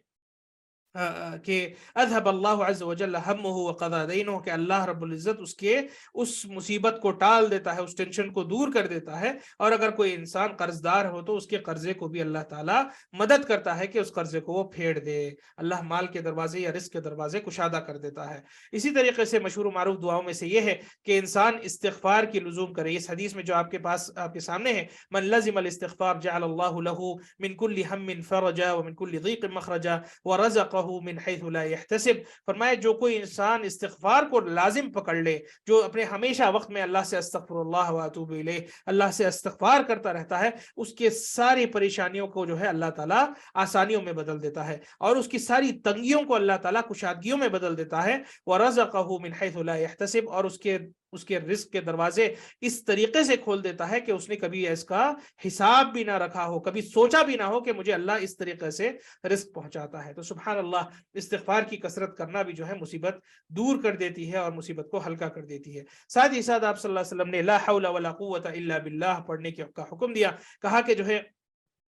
کہ اذهب اللہ عز وجل ہمہ وقضى دینہ، کہ اللہ رب العزت اس مصیبت کو ٹال دیتا ہے، اس ٹینشن کو دور کر دیتا ہے، اور اگر کوئی انسان قرض دار ہو تو اس کے قرضے کو بھی اللہ تعالیٰ مدد کرتا ہے کہ اس قرضے کو وہ پھیڑ دے۔ اللہ مال کے دروازے یا رزق کے دروازے کشادہ کر دیتا ہے۔ اسی طریقے سے مشہور و معروف دعاؤں میں سے یہ ہے کہ انسان استغفار کی لزوم کرے۔ اس حدیث میں جو آپ کے پاس آپ کے سامنے ہے، من لزم الاستغفار جعل اللہ له من كل هم فرجا ومن كل ضيق مخرجا ورزقه من حيث لا يحتسب، فرمایا جو کوئی انسان استغفار کو لازم پکڑ لے، جو اپنے ہمیشہ وقت میں اللہ سے استغفر اللہ واتوب الیہ، اللہ سے استغفار کرتا رہتا ہے، اس کے ساری پریشانیوں کو جو ہے اللہ تعالیٰ آسانیوں میں بدل دیتا ہے، اور اس کی ساری تنگیوں کو اللہ تعالیٰ کشادگیوں میں بدل دیتا ہے۔ وَرَزَقَهُ مِنْ حَيْثُ لَا يَحْتَسِبْ، اور اس کے رزق کے دروازے اس طریقے سے کھول دیتا ہے کہ اس نے کبھی اس کا حساب بھی نہ رکھا ہو، کبھی سوچا بھی نہ ہو کہ مجھے اللہ اس طریقے سے رزق پہنچاتا ہے۔ تو سبحان اللہ، استغفار کی کثرت کرنا بھی جو ہے مصیبت دور کر دیتی ہے اور مصیبت کو ہلکا کر دیتی ہے۔ ساتھ ہی ساتھ آپ صلی اللہ علیہ وسلم نے لا حول ولا قوت الا باللہ پڑھنے کا حکم دیا، کہا کہ جو ہے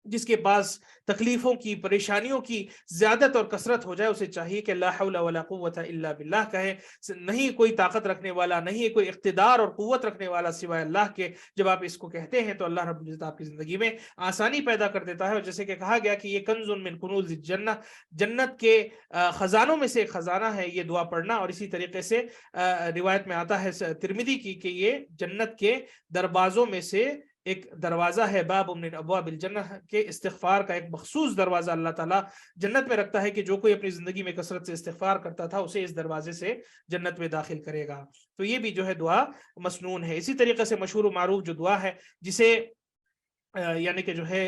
جس کے پاس تکلیفوں کی پریشانیوں کی زیادت اور کثرت ہو جائے اسے چاہیے کہ لا حول ولا قوت الا باللہ کہے، نہیں کوئی طاقت رکھنے والا، نہیں کوئی اقتدار اور قوت رکھنے والا سوائے اللہ کے۔ جب آپ اس کو کہتے ہیں تو اللہ رب العزت آپ کی زندگی میں آسانی پیدا کر دیتا ہے، اور جیسے کہ کہا گیا کہ یہ کنز من کنوز الجنہ، جنت کے خزانوں میں سے ایک خزانہ ہے یہ دعا پڑھنا۔ اور اسی طریقے سے روایت میں آتا ہے ترمذی کی کہ یہ جنت کے دروازوں میں سے ایک دروازہ ہے، باب من ابواب الجنہ، کے استغفار کا ایک مخصوص دروازہ اللہ تعالیٰ جنت میں رکھتا ہے کہ جو کوئی اپنی زندگی میں کثرت سے استغفار کرتا تھا اسے اس دروازے سے جنت میں داخل کرے گا۔ تو یہ بھی جو ہے دعا مسنون ہے۔ اسی طریقے سے مشہور و معروف جو دعا ہے جسے یعنی کہ جو ہے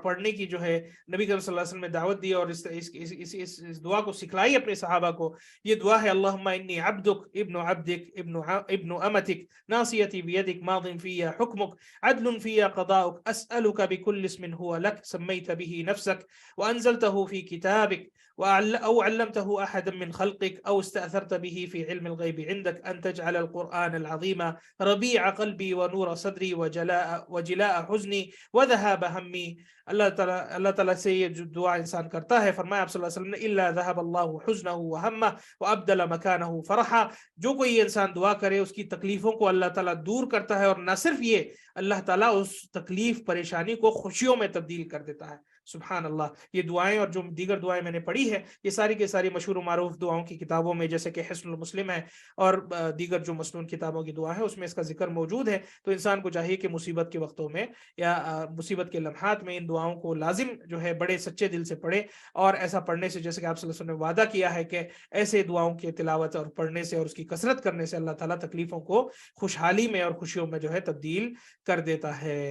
پڑھنے کی جو ہے نبی کریم صلی اللہ علیہ وسلم نے دعوت دی اور اس دعا کو سکھلائی اپنے صحابہ کو، یہ دعا ہے اللہم انی عبدک ابن عبدک ابن امتک ناصیتی بیدک ماض فی حکمک عدل فی قضاؤک اسألک بکل اسم هو لک سمیت به نفسک وانزلته فی کتابک او علمته احدا من خلقك او استأثرت به في علم الغيب عندك ان تجعل القرآن العظيم ربيع قلبي ونور صدري وجلاء حزني وذهاب همي۔ اللہ تعالیٰ سے یہ جو دعا انسان کرتا ہے، فرمایا آپ صلی اللہ علیہ وسلم نے الا ذهب الله حزنه وهمه وابدل مكانه فرحا، جو کوئی یہ انسان دعا کرے اس کی تکلیفوں کو اللہ تعالیٰ دور کرتا ہے، اور نہ صرف یہ، اللہ تعالیٰ اس تکلیف پریشانی کو خوشیوں میں تبدیل کر دیتا ہے۔ سبحان اللہ، یہ دعائیں اور جو دیگر دعائیں میں نے پڑھی ہے یہ ساری کے ساری مشہور و معروف دعاؤں کی کتابوں میں جیسے کہ حصن المسلم ہے اور دیگر جو مسنون کتابوں کی دعا ہے اس میں اس کا ذکر موجود ہے۔ تو انسان کو چاہیے کہ مصیبت کے وقتوں میں یا مصیبت کے لمحات میں ان دعاؤں کو لازم جو ہے بڑے سچے دل سے پڑھے، اور ایسا پڑھنے سے جیسے کہ آپ صلی اللہ علیہ وسلم نے وعدہ کیا ہے کہ ایسے دعاؤں کی تلاوت اور پڑھنے سے اور اس کی کثرت کرنے سے اللہ تعالیٰ تکلیفوں کو خوشحالی میں اور خوشیوں میں جو ہے تبدیل کر دیتا ہے۔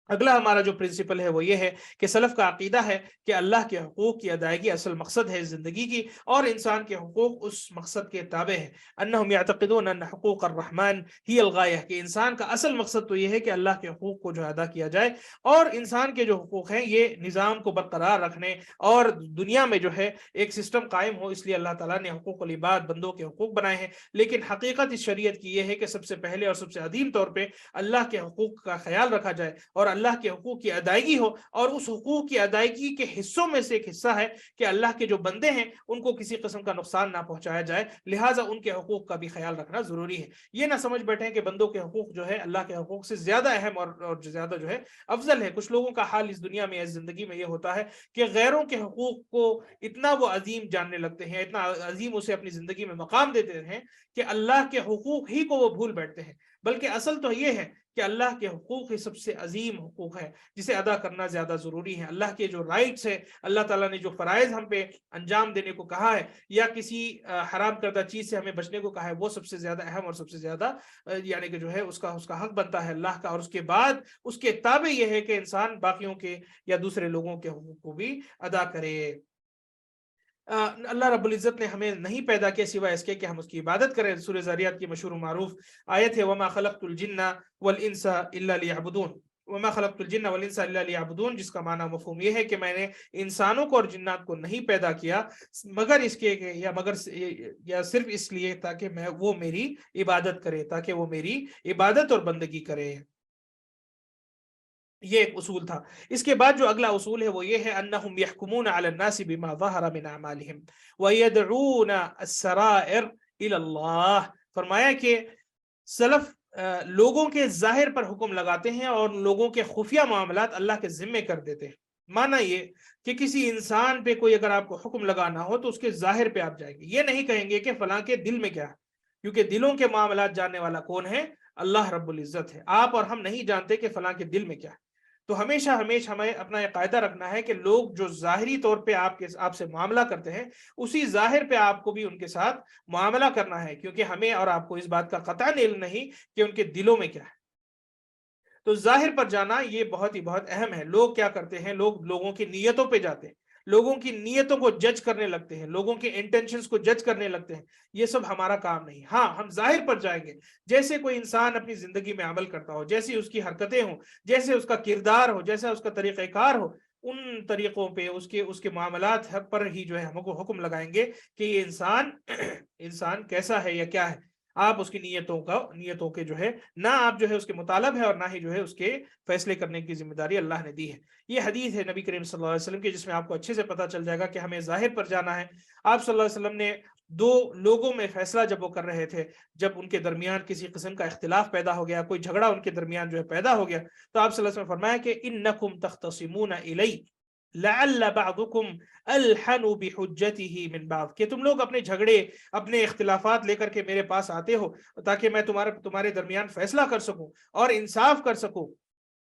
اگلا ہمارا جو پرنسپل ہے وہ یہ ہے کہ سلف کا عقیدہ ہے کہ اللہ کے حقوق کی ادائیگی اصل مقصد ہے زندگی کی، اور انسان کے حقوق اس مقصد کے تابع ہے۔ انہم یعتقدون ان حقوق الرحمن ہی الغایہ، کہ انسان کا اصل مقصد تو یہ ہے کہ اللہ کے حقوق کو جو ادا کیا جائے، اور انسان کے جو حقوق ہیں یہ نظام کو برقرار رکھنے اور دنیا میں جو ہے ایک سسٹم قائم ہو، اس لیے اللہ تعالیٰ نے حقوق العباد بندوں کے حقوق بنائے ہیں۔ لیکن حقیقت اس شریعت کی یہ ہے کہ سب سے پہلے اور سب سے عظیم طور پہ اللہ کے حقوق کا خیال رکھا جائے اور اللہ کے حقوق کی ادائیگی ہو، اور اس حقوق کی ادائیگی کے حصوں میں سے ایک حصہ ہے کہ اللہ کے جو بندے ہیں ان کو کسی قسم کا نقصان نہ پہنچایا جائے، لہٰذا ان کے حقوق کا بھی خیال رکھنا ضروری ہے۔ یہ نہ سمجھ بیٹھیں کہ بندوں کے حقوق جو ہے اللہ کے حقوق سے زیادہ اہم اور زیادہ جو ہے افضل ہے۔ کچھ لوگوں کا حال اس دنیا میں اس زندگی میں یہ ہوتا ہے کہ غیروں کے حقوق کو اتنا وہ عظیم جاننے لگتے ہیں، اتنا عظیم اسے اپنی زندگی میں مقام دیتے ہیں کہ اللہ کے حقوق ہی کو وہ بھول بیٹھتے ہیں۔ بلکہ اصل تو یہ ہے کہ اللہ کے حقوق ہی سب سے عظیم حقوق ہے جسے ادا کرنا زیادہ ضروری ہے. اللہ کے جو رائٹس ہے، اللہ تعالیٰ نے جو فرائض ہم پہ انجام دینے کو کہا ہے یا کسی حرام کردہ چیز سے ہمیں بچنے کو کہا ہے، وہ سب سے زیادہ اہم اور سب سے زیادہ یعنی کہ جو ہے اس کا حق بنتا ہے اللہ کا. اور اس کے بعد اس کے تابع یہ ہے کہ انسان باقیوں کے یا دوسرے لوگوں کے حقوق کو بھی ادا کرے. اللہ رب العزت نے ہمیں نہیں پیدا کیا سوائے اس کے کہ ہم اس کی عبادت کریں. سورہ ذاریات کی مشہور و معروف آیت ہے وما خلقت الجن والانس الا لیعبدون، وما خلقت الجن والانس الا لیعبدون، جس کا معنی مفہوم یہ ہے کہ میں نے انسانوں کو اور جنات کو نہیں پیدا کیا مگر اس کے یا صرف اس لیے تاکہ وہ میری عبادت کرے، تاکہ وہ میری عبادت اور بندگی کرے. یہ ایک اصول تھا. اس کے بعد جو اگلا اصول ہے وہ یہ ہے انہم یحکمون علی الناس بما ظہر من اعمالہم ویدعون السرائر الی اللہ. فرمایا کہ سلف لوگوں کے ظاہر پر حکم لگاتے ہیں اور لوگوں کے خفیہ معاملات اللہ کے ذمے کر دیتے ہیں. مانا یہ کہ کسی انسان پہ کوئی اگر آپ کو حکم لگانا ہو تو اس کے ظاہر پہ آپ جائیں گے، یہ نہیں کہیں گے کہ فلاں کے دل میں کیا ہے، کیونکہ دلوں کے معاملات جاننے والا کون ہے؟ اللہ رب العزت ہے. آپ اور ہم نہیں جانتے کہ فلاں کے دل میں کیا ہے. تو ہمیشہ ہمیں اپنا یہ قاعدہ رکھنا ہے کہ لوگ جو ظاہری طور پہ آپ سے معاملہ کرتے ہیں اسی ظاہر پہ آپ کو بھی ان کے ساتھ معاملہ کرنا ہے، کیونکہ ہمیں اور آپ کو اس بات کا قطعاً علم نہیں کہ ان کے دلوں میں کیا ہے. تو ظاہر پر جانا یہ بہت اہم ہے. لوگ کیا کرتے ہیں؟ لوگوں کی نیتوں پہ جاتے ہیں، لوگوں کی نیتوں کو جج کرنے لگتے ہیں، لوگوں کے انٹینشنز کو جج کرنے لگتے ہیں. یہ سب ہمارا کام نہیں. ہاں ہم ظاہر پر جائیں گے، جیسے کوئی انسان اپنی زندگی میں عمل کرتا ہو، جیسی اس کی حرکتیں ہوں، جیسے اس کا کردار ہو، جیسا اس کا طریقہ کار ہو، ان طریقوں پہ اس کے معاملات پر ہی جو ہے ہم کو حکم لگائیں گے کہ یہ انسان کیسا ہے یا کیا ہے. آپ اس کی نیتوں کے جو ہے نہ آپ جو ہے اس کے مطالب ہے اور نہ ہی جو ہے اس کے فیصلے کرنے کی ذمہ داری اللہ نے دی ہے. یہ حدیث ہے نبی کریم صلی اللہ علیہ وسلم کی جس میں آپ کو اچھے سے پتہ چل جائے گا کہ ہمیں ظاہر پر جانا ہے. آپ صلی اللہ علیہ وسلم نے دو لوگوں میں فیصلہ جب وہ کر رہے تھے، جب ان کے درمیان کسی قسم کا اختلاف پیدا ہو گیا، کوئی جھگڑا ان کے درمیان جو ہے پیدا ہو گیا، تو آپ صلی اللہ علیہ وسلم نے فرمایا کہ انکم تختصمون الی لعل بعضکم الحن بحجته من بعض، کہ تم لوگ اپنے جھگڑے اپنے اختلافات لے کر کے میرے پاس آتے ہو تاکہ میں تمہارے درمیان فیصلہ کر سکوں اور انصاف کر سکوں.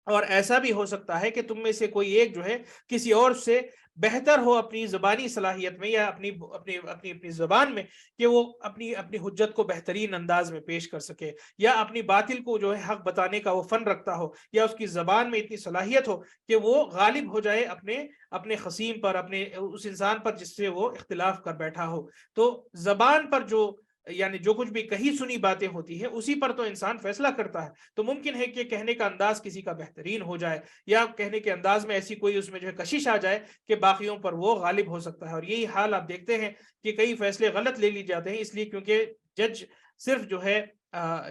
اور ایسا بھی ہو سکتا ہے کہ تم میں سے کوئی ایک جو ہے کسی اور سے بہتر ہو اپنی زبانی صلاحیت میں یا اپنی زبان میں، کہ وہ اپنی حجت کو بہترین انداز میں پیش کر سکے، یا اپنی باطل کو جو ہے حق بتانے کا وہ فن رکھتا ہو، یا اس کی زبان میں اتنی صلاحیت ہو کہ وہ غالب ہو جائے اپنے خصیم پر، اپنے اس انسان پر جس سے وہ اختلاف کر بیٹھا ہو. تو زبان پر یعنی جو کچھ بھی کہی سنی باتیں ہوتی ہیں اسی پر تو انسان فیصلہ کرتا ہے. تو ممکن ہے کہ کہنے کا انداز کسی کا بہترین ہو جائے یا کہنے کے انداز میں ایسی کوئی اس میں جو ہے کشش آ جائے کہ باقیوں پر وہ غالب ہو سکتا ہے. اور یہی حال آپ دیکھتے ہیں کہ کئی فیصلے غلط لے لی جاتے ہیں، اس لیے کیونکہ جج صرف جو ہے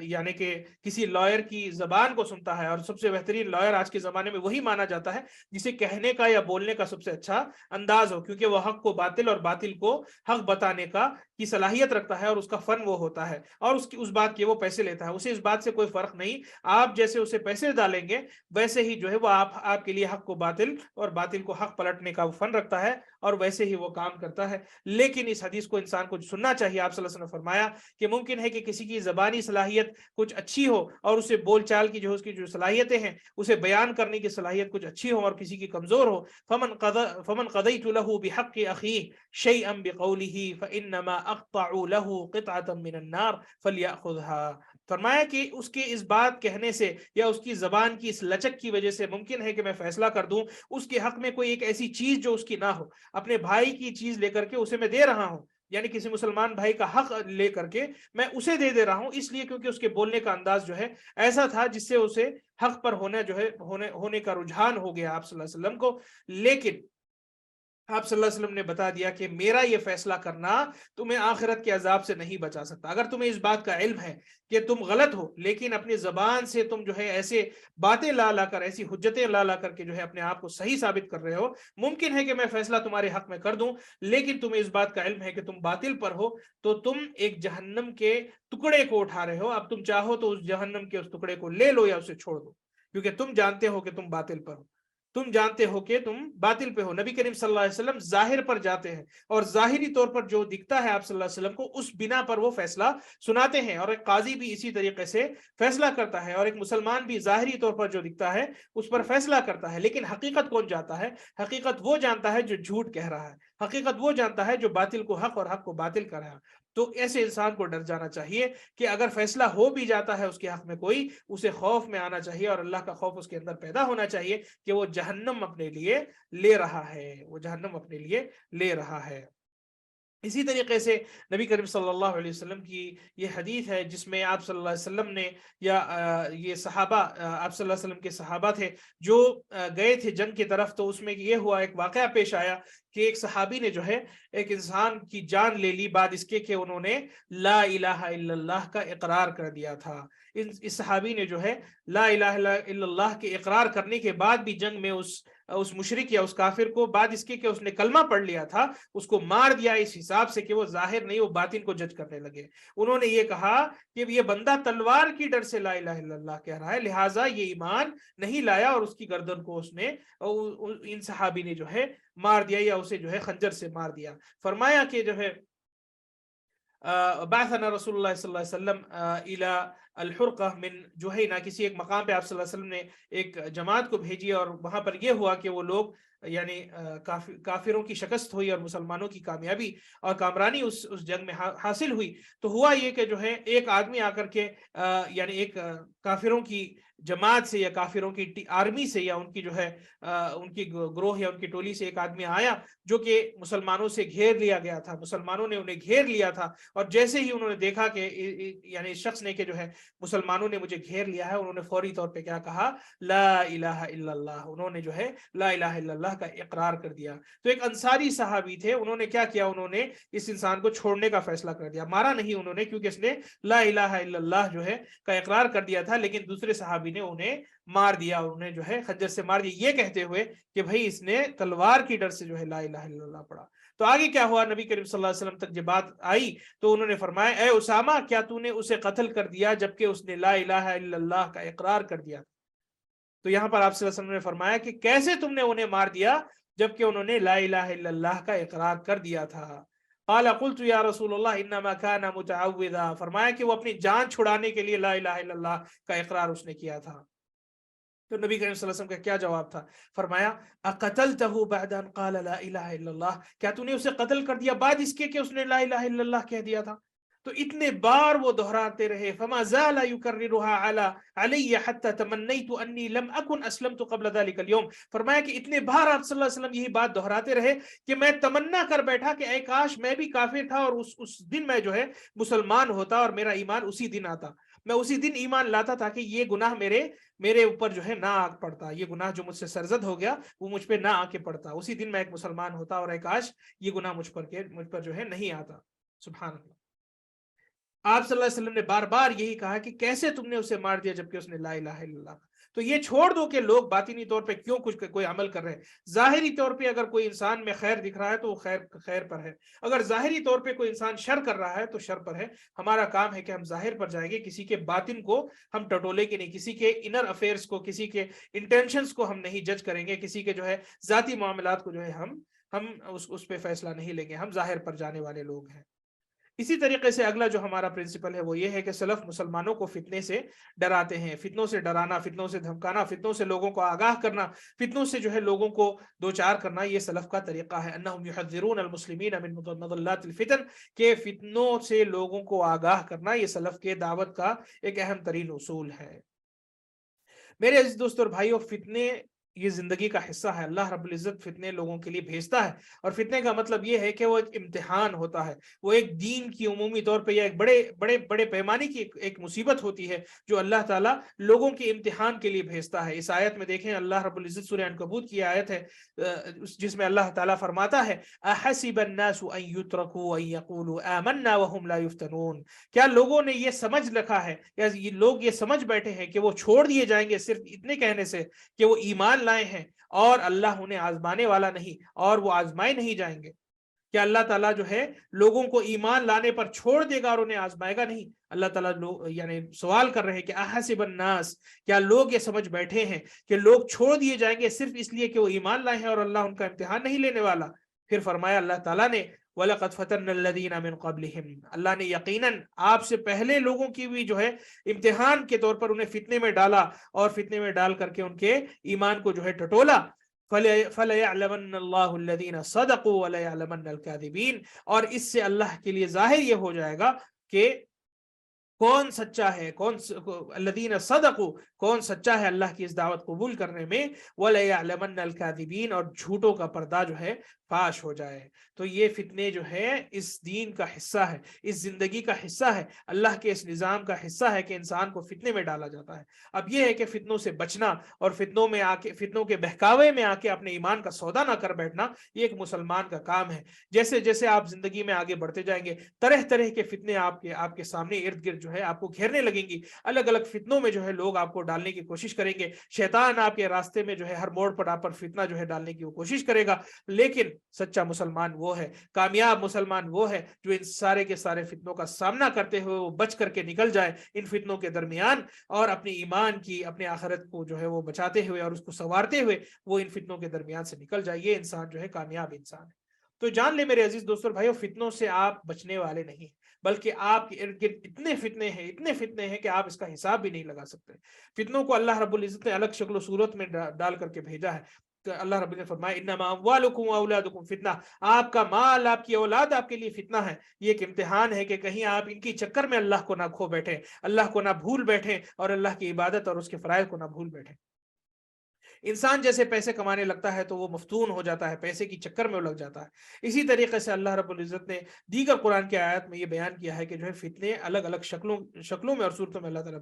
یعنی کہ کسی لائر کی زبان کو سنتا ہے، اور سب سے بہترین لائر آج کے زمانے میں وہی مانا جاتا ہے جسے کہنے کا یا بولنے کا سب سے اچھا انداز ہو، کیونکہ وہ حق کو باطل اور باطل کو حق بتانے کی صلاحیت رکھتا ہے، اور اس کا فن وہ ہوتا ہے، اور اس بات کے وہ پیسے لیتا ہے. اسے اس بات سے کوئی فرق نہیں، آپ جیسے اسے پیسے ڈالیں گے ویسے ہی جو ہے وہ آپ کے لیے حق کو باطل اور باطل کو حق پلٹنے کا فن رکھتا ہے اور ویسے ہی وہ کام کرتا ہے. لیکن اس حدیث کو انسان کو سننا چاہیے. آپ صلی اللہ علیہ وسلم نے فرمایا کہ ممکن ہے کہ کسی کی زبانی صلاحیت کچھ اچھی ہو اور اسے بول چال کی جو اس کی جو صلاحیتیں ہیں اسے بیان کرنے کی صلاحیت کچھ اچھی ہو، اور کسی کی کمزور ہو. فمن قضیت له بحق اخیہ شیئا بقوله فانما اقطع له قطعة من النار فلیأخذها. فرمایا کہ اس کے اس بات کہنے سے یا اس کی زبان کی اس لچک کی وجہ سے ممکن ہے کہ میں فیصلہ کر دوں اس کے حق میں کوئی ایک ایسی چیز جو اس کی نہ ہو. اپنے بھائی کی چیز لے کر کے اسے میں دے رہا ہوں، یعنی کسی مسلمان بھائی کا حق لے کر کے میں اسے دے رہا ہوں، اس لیے کیونکہ اس کے بولنے کا انداز جو ہے ایسا تھا جس سے اسے حق پر ہونے کا رجحان ہو گیا آپ صلی اللہ علیہ وسلم کو. لیکن آپ صلی اللہ علیہ وسلم نے بتا دیا کہ میرا یہ فیصلہ کرنا تمہیں آخرت کے عذاب سے نہیں بچا سکتا. اگر تمہیں اس بات کا علم ہے کہ تم غلط ہو لیکن اپنی زبان سے تم جو ہے ایسے باتیں لا کر، ایسی حجتیں لا کر کے جو ہے اپنے آپ کو صحیح ثابت کر رہے ہو، ممکن ہے کہ میں فیصلہ تمہارے حق میں کر دوں، لیکن تمہیں اس بات کا علم ہے کہ تم باطل پر ہو، تو تم ایک جہنم کے ٹکڑے کو اٹھا رہے ہو. اب تم چاہو تو اس جہنم کے اس ٹکڑے کو لے لو یا اسے چھوڑ دو، کیونکہ تم جانتے ہو کہ تم باطل پر ہو. تم جانتے ہو کہ تم باطل پہ ہو. نبی کریم صلی اللہ علیہ وسلم ظاہر پر جاتے ہیں اور ظاہری طور پر جو دکھتا ہے آپ صلی اللہ علیہ وسلم کو اس بنا پر وہ فیصلہ سناتے ہیں, اور ایک قاضی بھی اسی طریقے سے فیصلہ کرتا ہے, اور ایک مسلمان بھی ظاہری طور پر جو دکھتا ہے اس پر فیصلہ کرتا ہے. لیکن حقیقت کون جانتا ہے؟ حقیقت وہ جانتا ہے جو جھوٹ کہہ رہا ہے, حقیقت وہ جانتا ہے جو باطل کو حق اور حق کو باطل کر رہا ہے. تو ایسے انسان کو ڈر جانا چاہیے کہ اگر فیصلہ ہو بھی جاتا ہے اس کے حق میں کوئی, اسے خوف میں آنا چاہیے اور اللہ کا خوف اس کے اندر پیدا ہونا چاہیے کہ وہ جہنم اپنے لیے لے رہا ہے, وہ جہنم اپنے لیے لے رہا ہے. اسی طریقے سے نبی کریم صلی اللہ علیہ وسلم کی یہ حدیث ہے جس میں آپ صلی اللہ علیہ وسلم نے یا یہ صحابہ آپ صلی اللہ علیہ وسلم کے صحابہ تھے جو گئے تھے جنگ کی طرف, تو اس میں یہ ہوا, ایک واقعہ پیش آیا کہ ایک صحابی نے جو ہے ایک انسان کی جان لے لی بعد اس کے کہ انہوں نے لا الہ الا اللہ کا اقرار کر دیا تھا. اس صحابی نے جو ہے لا الہ الا اللہ کے اقرار کرنے کے بعد بھی جنگ میں اس مشرک یا اس کافر کو بعد اس کے کہ اس نے کلمہ پڑھ لیا تھا اس کو مار دیا, اس حساب سے کہ وہ ظاہر نہیں وہ باطن کو جج کرنے لگے. انہوں نے یہ کہا کہ یہ بندہ تلوار کی ڈر سے لا الہ الا اللہ کہہ رہا ہے, لہٰذا یہ ایمان نہیں لایا, اور اس کی گردن کو اس نے ان صحابی نے جو ہے مار دیا یا اسے جو ہے خنجر سے مار دیا. فرمایا کہ جو ہے بعثنا رسول اللہ صلی اللہ علیہ وسلم الى الحرقہ من جوہینہ, کسی ایک مقام پہ آپ صلی اللہ علیہ وسلم نے ایک جماعت کو بھیجی اور وہاں پر یہ ہوا کہ وہ لوگ یعنی کافروں کی شکست ہوئی اور مسلمانوں کی کامیابی اور کامرانی اس جنگ میں حاصل ہوئی. تو ہوا یہ کہ جو ہے ایک آدمی آ کر کے یعنی ایک کافروں کی جماعت سے یا کافروں کی آرمی سے یا ان کی جو ہے ان کی گروہ یا ان کی ٹولی سے ایک آدمی آیا جو کہ مسلمانوں سے گھیر لیا گیا تھا, مسلمانوں نے انہیں گھیر لیا تھا, اور جیسے ہی انہوں نے دیکھا کہ یعنی اس شخص نے کہ جو ہے مسلمانوں نے مجھے گھیر لیا ہے, انہوں نے فوری طور پہ کیا کہا, لا الہ الا اللہ, انہوں نے جو ہے لا الہ الا اللہ کا اقرار کر دیا. تو ایک انصاری صحابی تھے, انہوں نے کیا کیا, انہوں نے اس انسان کو چھوڑنے کا فیصلہ کر دیا, مارا نہیں انہوں نے کیونکہ اس نے لا الہ الا اللہ جو ہے کا اقرار کر دیا تھا, لیکن دوسرے صحابی نے انہیں مار دیا, انہیں جو ہے خنجر سے مار دیا, یہ کہتے ہوئے کہ بھائی اس نے تلوار کی ڈر سے جو ہے لا الہ الا اللہ پڑھا. تو آگے کیا ہوا, نبی کریم صلی اللہ علیہ وسلم تک جب بات آئی تو انہوں نے فرمایا, اے اسامہ کیا تو نے اسے قتل کر دیا جبکہ اس نے لا الہ الا اللہ کا اقرار کر دیا؟ تو یہاں پر آپ صلی اللہ علیہ وسلم نے فرمایا کہ کیسے تم نے انہیں مار دیا جبکہ انہوں نے لا الہ الا اللہ کا اقرار کر دیا تھا؟ قال قلت یا رسول اللہ انما كان متعوذا, فرمایا کہ وہ اپنی جان چھڑانے کے لیے لا الہ الا اللہ کا اقرار اس نے کیا تھا. تو نبی کریم صلی اللہ علیہ وسلم کا کیا جواب تھا؟ فرمایا اقتلته بعد ان قال لا الہ الا اللہ, کیا تو نے اسے قتل کر دیا بعد اس کے کہ اس نے لا الہ الا اللہ کہہ دیا تھا؟ تو اتنے بار وہ دہراتے رہے, فما زال يكررها علی حتى تمنیت انی لم اکن اسلمت قبل ذلك اليوم, فرمایا کہ اتنے بار آپ صلی اللہ علیہ وسلم یہی بات دہراتے رہے کہ میں تمنا کر بیٹھا کہ اے کاش میں بھی کافر تھا اور اس دن میں جو ہے مسلمان ہوتا اور میرا ایمان اسی دن آتا, میں اسی دن ایمان لاتا تاکہ یہ گناہ میرے اوپر جو ہے نہ آ پڑتا, یہ گناہ جو مجھ سے سرزد ہو گیا وہ مجھ پہ نہ آ کے پڑتا, اسی دن میں ایک مسلمان ہوتا اور اے کاش یہ گناہ مجھ پر جو ہے نہیں آتا. سبحان اللہ. آپ صلی اللہ علیہ وسلم نے بار بار یہی کہا کہ کیسے تم نے اسے مار دیا جبکہ اس نے لا الہ الا اللہ. تو یہ چھوڑ دو کہ لوگ باطنی طور پہ کیوں کچھ کوئی عمل کر رہے ہیں, ظاہری طور پہ اگر کوئی انسان میں خیر دکھ رہا ہے تو وہ خیر پر ہے, اگر ظاہری طور پہ کوئی انسان شر کر رہا ہے تو شر پر ہے. ہمارا کام ہے کہ ہم ظاہر پر جائیں گے, کسی کے باطن کو ہم ٹٹولے کے نہیں, کسی کے انر افیئرز کو, کسی کے انٹینشنز کو ہم نہیں جج کریں گے, کسی کے جو ہے ذاتی معاملات کو جو ہے ہم اس پہ فیصلہ نہیں لیں گے, ہم ظاہر پر جانے والے لوگ ہیں. اسی طریقے سے اگلا جو ہمارا پرنسپل ہے وہ یہ ہے کہ سلف مسلمانوں کو فتنے سے ڈراتے ہیں, فتنوں سے ڈرانا, فتنوں سے دھمکانا, فتنوں سے لوگوں کو آگاہ کرنا, فتنوں سے جو ہے لوگوں کو دوچار کرنا, یہ سلف کا طریقہ ہے. انہم یحذرون المسلمین من مضلات الفتن, کہ فتنوں سے لوگوں کو آگاہ کرنا یہ سلف کے دعوت کا ایک اہم ترین اصول ہے. میرے عزیز دوستو اور بھائیو, فتنے یہ زندگی کا حصہ ہے. اللہ رب العزت فتنے لوگوں کے لیے بھیجتا ہے, اور فتنے کا مطلب یہ ہے کہ وہ ایک امتحان ہوتا ہے, وہ ایک دین کی عمومی طور پہ یا ایک بڑے پیمانے کی ایک مصیبت ہوتی ہے جو اللہ تعالیٰ لوگوں کے امتحان کے لیے بھیجتا ہے. اس آیت میں دیکھیں اللہ رب العزت سورہ عنکبوت کی آیت ہے جس میں اللہ تعالیٰ فرماتا ہے احسب الناس ان يتركوا ان يقولوا آمنا وهم لا يفتنون, کیا لوگوں نے یہ سمجھ رکھا ہے یا لوگ یہ سمجھ بیٹھے ہیں کہ وہ چھوڑ دیے جائیں گے صرف اتنے کہنے سے کہ وہ ایمان لائے ہیں اور اللہ انہیں آزمانے والا نہیں اور وہ آزمائے نہیں جائیں گے. کیا اللہ تعالیٰ جو ہے لوگوں کو ایمان لانے پر چھوڑ دے گا اور انہیں آزمائے گا؟ نہیں، اللہ تعالیٰ یعنی سوال کر رہے ہیں کہ احسب الناس، کیا لوگ یہ سمجھ بیٹھے ہیں کہ لوگ چھوڑ دیے جائیں گے صرف اس لیے کہ وہ ایمان لائے ہیں اور اللہ ان کا امتحان نہیں لینے والا؟ پھر فرمایا اللہ تعالیٰ نے وَلَقَدْ فَتَنَّا الَّذِينَ مِن قَبْلِهِمْ، اللہ نے یقیناً آپ سے پہلے لوگوں کی بھی جو ہے امتحان کے طور پر انہیں فتنے میں ڈالا، اور فتنے میں ڈال کر کے ان کے ایمان کو جو ہے ٹٹولا۔ فَلَيَعْلَمَنَّ اللَّهُ الَّذِينَ صَدَقُوا وَلَيَعْلَمَنَّ الْكَاذِبِينَ، اور اس سے اللہ کے لیے ظاہر یہ ہو جائے گا کہ کون سچا ہے، الذین صدقوا، کون سچا ہے اللہ کی اس دعوت قبول کرنے میں، وَلَيَعْلَمَنَّ الْكَاذِبِينَ، اور جھوٹوں کا پردہ جو ہے فاش ہو جائے۔ تو یہ فتنے جو ہے اس دین کا حصہ ہے، اس زندگی کا حصہ ہے، اللہ کے اس نظام کا حصہ ہے کہ انسان کو فتنے میں ڈالا جاتا ہے۔ اب یہ ہے کہ فتنوں سے بچنا اور فتنوں کے بہکاوے میں آ کے اپنے ایمان کا سودا نہ کر بیٹھنا، یہ ایک مسلمان کا کام ہے۔ جیسے جیسے آپ زندگی میں آگے بڑھتے جائیں گے، طرح طرح کے فتنے آپ کے سامنے ارد گرد جو ہے آپ کو گھیرنے لگیں گی، الگ الگ فتنوں میں جو ہے لوگ آپ کو ڈالنے کی کوشش کریں گے، شیطان آپ کے راستے میں جو ہے ہر موڑ پر آپ پر فتنہ جو ہے ڈالنے کی وہ کوشش کرے گا، لیکن سچا مسلمان وہ ہے، کامیاب مسلمان وہ ہے جو ان سارے کے سارے فتنوں کا سامنا کرتے ہوئے وہ بچ کر کے نکل جائے ان فتنوں کے درمیان، اور اپنے ایمان کی، اپنے آخرت کو جو ہے وہ بچاتے ہوئے اور اس کو سنوارتے ہوئے وہ ان فتنوں کے درمیان سے نکل جائے۔ یہ انسان جو ہے کامیاب انسان ہے۔ تو جان لے میرے عزیز دوستوں اور بھائیوں، فتنوں سے آپ بچنے والے نہیں، بلکہ آپ کے ارد گرد اتنے فتنے ہیں کہ آپ اس کا حساب بھی نہیں لگا سکتے۔ فتنوں کو اللہ رب العزت نے الگ شکل و صورت میں ڈال کر کے بھیجا ہے۔ تو اللہ رب العزت نے فرمایا انما اموالکم واولادکم فتنہ، آپ کا مال، آپ کی اولاد آپ کے لیے فتنہ ہے، یہ ایک امتحان ہے کہ کہیں آپ ان کی چکر میں اللہ کو نہ کھو بیٹھیں، اللہ کو نہ بھول بیٹھیں، اور اللہ کی عبادت اور اس کے فرائض کو نہ بھول بیٹھیں۔ انسان جیسے پیسے کمانے لگتا ہے تو وہ مفتون ہو جاتا ہے، پیسے کی چکر میں وہ لگ جاتا ہے۔ اسی طریقے سے اللہ رب العزت نے دیگر قرآن کی آیات میں یہ بیان کیا ہے کہ جو ہے فتنے الگ الگ شکلوں میں اور صورتوں میں اللہ تعالیٰ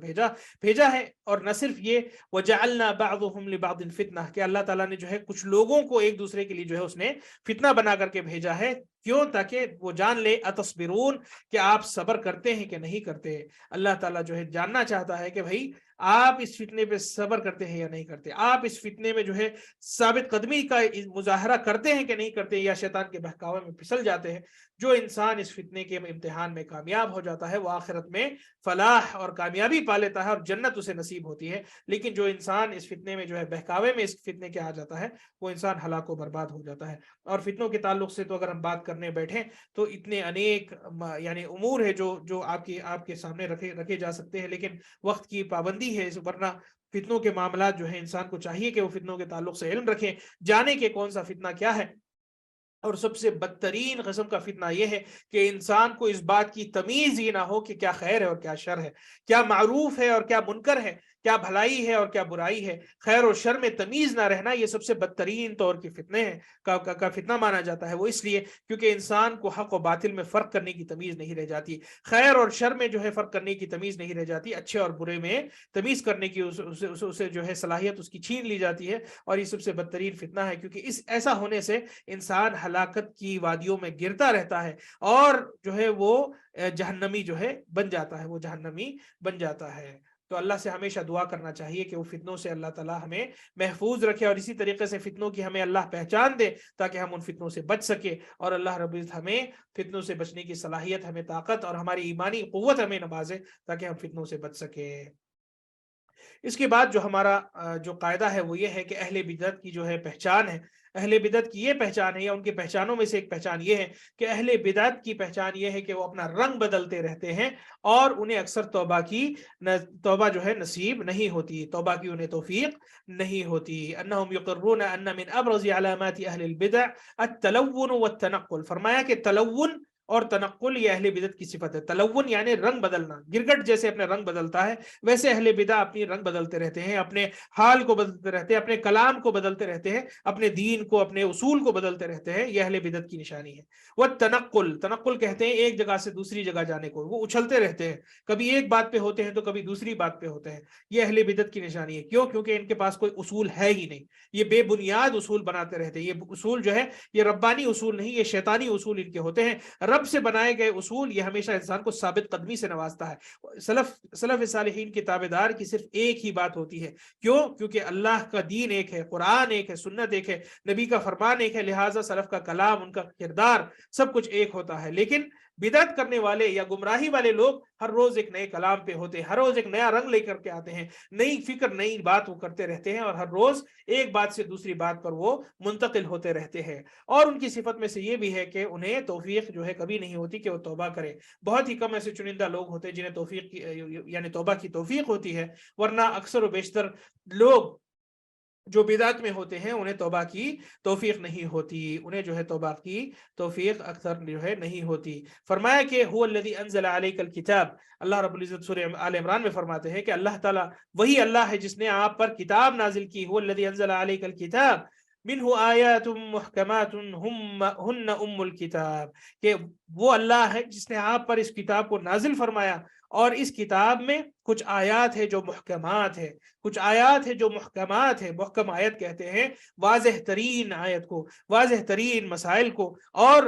بھیجا ہے، اور نہ صرف یہ وَجَعَلْنَا بَعْضُهُمْ لِبَعْضٍ فِتْنَةً، کہ اللہ تعالیٰ نے جو ہے کچھ لوگوں کو ایک دوسرے کے لیے جو ہے اس نے فتنہ بنا کر کے بھیجا ہے۔ کیوں؟ تاکہ وہ جان لے اتصبرون، کہ آپ صبر کرتے ہیں کہ نہیں کرتے۔ اللہ تعالیٰ جو ہے جاننا چاہتا ہے کہ بھائی آپ اس فتنے پہ صبر کرتے ہیں یا نہیں کرتے، آپ اس فتنے میں جو ہے ثابت قدمی کا مظاہرہ کرتے ہیں کہ نہیں کرتے، یا شیطان کے بہکاوے میں پھسل جاتے ہیں۔ جو انسان اس فتنے کے امتحان میں کامیاب ہو جاتا ہے وہ آخرت میں فلاح اور کامیابی پا لیتا ہے اور جنت اسے نصیب ہوتی ہے، لیکن جو انسان اس فتنے میں جو ہے بہکاوے میں اس فتنے کے آ جاتا ہے وہ انسان ہلاک و برباد ہو جاتا ہے۔ اور فتنوں کے تعلق سے تو اگر ہم بات کرنے بیٹھیں تو اتنے انیک یعنی امور ہے جو آپ کے سامنے رکھے جا سکتے ہیں، لیکن وقت کی پابندی ہے، ورنہ فتنوں کے معاملات جو ہے انسان کو چاہیے کہ وہ فتنوں کے تعلق سے علم رکھیں، جانے کہ کون سا فتنہ کیا ہے۔ اور سب سے بدترین قسم کا فتنہ یہ ہے کہ انسان کو اس بات کی تمیز ہی نہ ہو کہ کیا خیر ہے اور کیا شر ہے، کیا معروف ہے اور کیا منکر ہے، کیا بھلائی ہے اور کیا برائی ہے، خیر اور شر میں تمیز نہ رہنا، یہ سب سے بدترین طور کے فتنے ہیں کا فتنہ مانا جاتا ہے۔ وہ اس لیے کیونکہ انسان کو حق و باطل میں فرق کرنے کی تمیز نہیں رہ جاتی، خیر اور شر میں جو ہے فرق کرنے کی تمیز نہیں رہ جاتی، اچھے اور برے میں تمیز کرنے کی اسے جو ہے صلاحیت اس کی چھین لی جاتی ہے، اور یہ سب سے بدترین فتنہ ہے، کیونکہ ایسا ہونے سے انسان ہلاکت کی وادیوں میں گرتا رہتا ہے اور جو ہے وہ جہنمی جو ہے بن جاتا ہے، وہ جہنمی بن جاتا ہے۔ تو اللہ سے ہمیشہ دعا کرنا چاہیے کہ وہ فتنوں سے اللہ تعالیٰ ہمیں محفوظ رکھے، اور اسی طریقے سے فتنوں کی ہمیں اللہ پہچان دے تاکہ ہم ان فتنوں سے بچ سکے، اور اللہ رب العزت ہمیں فتنوں سے بچنے کی صلاحیت، ہمیں طاقت اور ہماری ایمانی قوت ہمیں نوازے تاکہ ہم فتنوں سے بچ سکے۔ اس کے بعد جو ہمارا جو قاعدہ ہے وہ یہ ہے کہ اہل بدعت کی جو ہے پہچان ہے، اہل بدعت کی یہ پہچان ہے، یا ان کی پہچانوں میں سے ایک پہچان یہ ہے کہ اہل بدعت کی پہچان یہ ہے کہ وہ اپنا رنگ بدلتے رہتے ہیں، اور انہیں اکثر توبہ جو ہے نصیب نہیں ہوتی، توبہ کی انہیں توفیق نہیں ہوتی۔ انہم یقرون ان من ابرز علامات اہل البدع التلون والتنقل، فرمایا کہ تلون اور تنقل یہ اہل بدعت کی صفت ہے۔ تلون یعنی رنگ بدلنا، گرگٹ جیسے اپنے رنگ بدلتا ہے ویسے اہل بدع اپنی رنگ بدلتے رہتے ہیں، اپنے حال کو بدلتے رہتے ہیں، اپنے کلام کو بدلتے رہتے ہیں، اپنے دین کو، اپنے اصول کو بدلتے رہتے ہیں، یہ اہل بدعت کی نشانی ہے۔ وہ تنقل کہتے ہیں ایک جگہ سے دوسری جگہ جانے کو، وہ اچھلتے رہتے ہیں، کبھی ایک بات پہ ہوتے ہیں تو کبھی دوسری بات پہ ہوتے ہیں، یہ اہل بدعت کی نشانی ہے۔ کیوں؟ کیونکہ ان کے پاس کوئی اصول ہے ہی نہیں، یہ بے بنیاد اصول بناتے رہتے ہیں، یہ اصول جو ہے یہ ربانی اصول نہیں، یہ شیطانی اصول ان کے ہوتے ہیں۔ رب سے بنائے گئے اصول یہ ہمیشہ انسان کو ثابت قدمی سے نوازتا ہے۔ سلف صالحین کی تابعدار کی صرف ایک ہی بات ہوتی ہے، کیوں؟ کیونکہ اللہ کا دین ایک ہے، قرآن ایک ہے، سنت ایک ہے، نبی کا فرمان ایک ہے، لہٰذا سلف کا کلام، ان کا کردار، سب کچھ ایک ہوتا ہے۔ لیکن بدعت کرنے والے یا گمراہی والے لوگ ہر روز ایک نئے کلام پہ ہوتے ہیں، ہر روز ایک نیا رنگ لے کر کے آتے ہیں، نئی فکر، نئی بات وہ کرتے رہتے ہیں، اور ہر روز ایک بات سے دوسری بات پر وہ منتقل ہوتے رہتے ہیں۔ اور ان کی صفت میں سے یہ بھی ہے کہ انہیں توفیق جو ہے کبھی نہیں ہوتی کہ وہ توبہ کرے۔ بہت ہی کم ایسے چنندہ لوگ ہوتے ہیں جنہیں توفیق کی یعنی توبہ کی توفیق ہوتی ہے، ورنہ اکثر و بیشتر لوگ جو بدعت میں ہوتے ہیں انہیں توبہ کی توفیق نہیں ہوتی، انہیں جو ہے توبہ کی توفیق اکثر جو ہے نہیں ہوتی۔ فرمایا کہ هو الذی انزل علیک الکتاب، اللہ رب العزت سورہ آل عمران میں فرماتے ہیں کہ اللہ تعالیٰ وہی اللہ ہے جس نے آپ پر کتاب نازل کی، هو الذی انزل علیک الکتاب منہ آیات محکمات ہن ام الکتاب، کہ وہ اللہ ہے جس نے آپ پر اس کتاب کو نازل فرمایا، اور اس کتاب میں کچھ آیات ہے جو محکمات ہے، کچھ آیات ہے جو محکمات ہے۔ محکم آیت کہتے ہیں واضح ترین آیت کو، واضح ترین مسائل کو، اور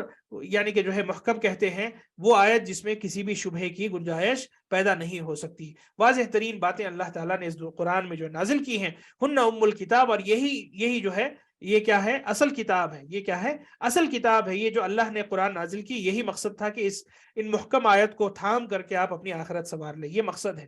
یعنی کہ جو ہے محکم کہتے ہیں وہ آیت جس میں کسی بھی شبہے کی گنجائش پیدا نہیں ہو سکتی۔ واضح ترین باتیں اللہ تعالیٰ نے اس قرآن میں جو نازل کی ہیں، ہن ام الکتاب، اور یہی جو ہے یہ کیا ہے؟ اصل کتاب ہے۔ یہ کیا ہے؟ اصل کتاب ہے۔ یہ جو اللہ نے قرآن نازل کی، یہی مقصد تھا کہ ان محکم آیت کو تھام کر کے آپ اپنی آخرت سنوار لیں، یہ مقصد ہے۔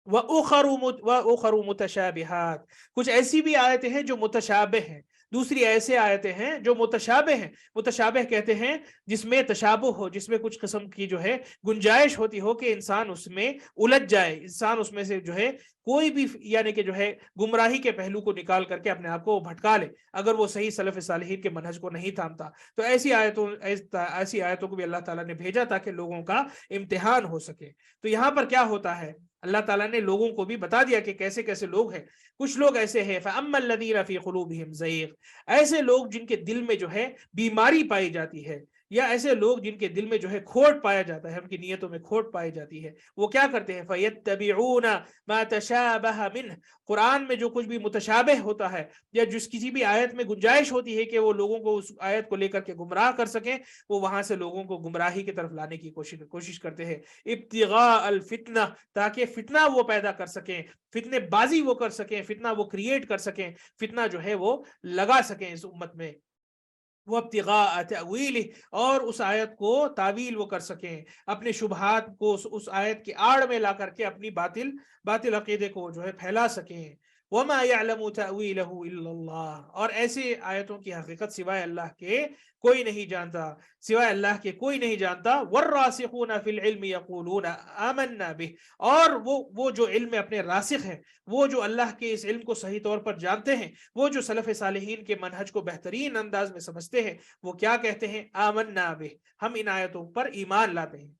وَأُخَرُ مُتَشَابِهَاتٍ، کچھ ایسی بھی آیتیں ہیں جو متشابہ ہیں، دوسری ایسے آیتیں ہیں جو متشابہ ہیں۔ متشابہ کہتے ہیں جس میں تشابہ ہو، جس میں کچھ قسم کی جو ہے گنجائش ہوتی ہو کہ انسان اس میں الجھ جائے، انسان اس میں سے جو ہے کوئی بھی یعنی کہ جو ہے گمراہی کے پہلو کو نکال کر کے اپنے آپ کو بھٹکا لے، اگر وہ صحیح سلف صالحین کے منہج کو نہیں تھامتا۔ تو ایسی آیتوں کو بھی اللہ تعالیٰ نے بھیجا تاکہ لوگوں کا امتحان ہو سکے۔ تو یہاں پر کیا ہوتا ہے؟ اللہ تعالیٰ نے لوگوں کو بھی بتا دیا کہ کیسے کیسے لوگ ہیں۔ کچھ لوگ ایسے ہیں فَأَمَّا الَّذِينَ فِي قُلُوبِهِمْ زَيْغٌ، ایسے لوگ جن کے دل میں جو ہے بیماری پائی جاتی ہے، یا ایسے لوگ جن کے دل میں جو ہے کھوٹ پایا جاتا ہے، ان کی نیتوں میں کھوٹ پائی جاتی ہے، وہ کیا کرتے ہیں؟ فَيَتَّبِعُونَ مَا تَشَابَهَ مِنْهُ، قرآن میں جو کچھ بھی متشابہ ہوتا ہے، یا جس کسی بھی آیت میں گنجائش ہوتی ہے کہ وہ لوگوں کو اس آیت کو لے کر کے گمراہ کر سکیں، وہ وہاں سے لوگوں کو گمراہی کی طرف لانے کی کوشش کرتے ہیں، ابتغاء الفتنہ، تاکہ فتنہ وہ پیدا کر سکیں، فتنے بازی وہ کر سکیں، فتنہ وہ کریٹ کر سکیں، فتنہ جو ہے وہ لگا سکیں اس امت میں۔ وہ ابتغاء تأویلہ، اور اس آیت کو تعویل وہ کر سکیں، اپنے شبہات کو اس آیت کی آڑ میں لا کر کے اپنی باطل عقیدے کو جو ہے پھیلا سکیں۔ وَمَا يَعْلَمُ تَأْوِيلَهُ إِلَّا اللَّهُ، اور ایسے آیتوں کی حقیقت سوائے اللہ کے کوئی نہیں جانتا، سوائے اللہ کے کوئی نہیں جانتا۔ وَالرَّاسِخُونَ فِي الْعِلْمِ يَقُولُونَ آمَنَّا بِهِ، اور وہ جو علم میں اپنے راسخ ہیں، وہ جو اللہ کے اس علم کو صحیح طور پر جانتے ہیں، وہ جو سلف صالحین کے منہج کو بہترین انداز میں سمجھتے ہیں، وہ کیا کہتے ہیں؟ آمنا بہ، ہم ان آیتوں پر ایمان لاتے ہیں،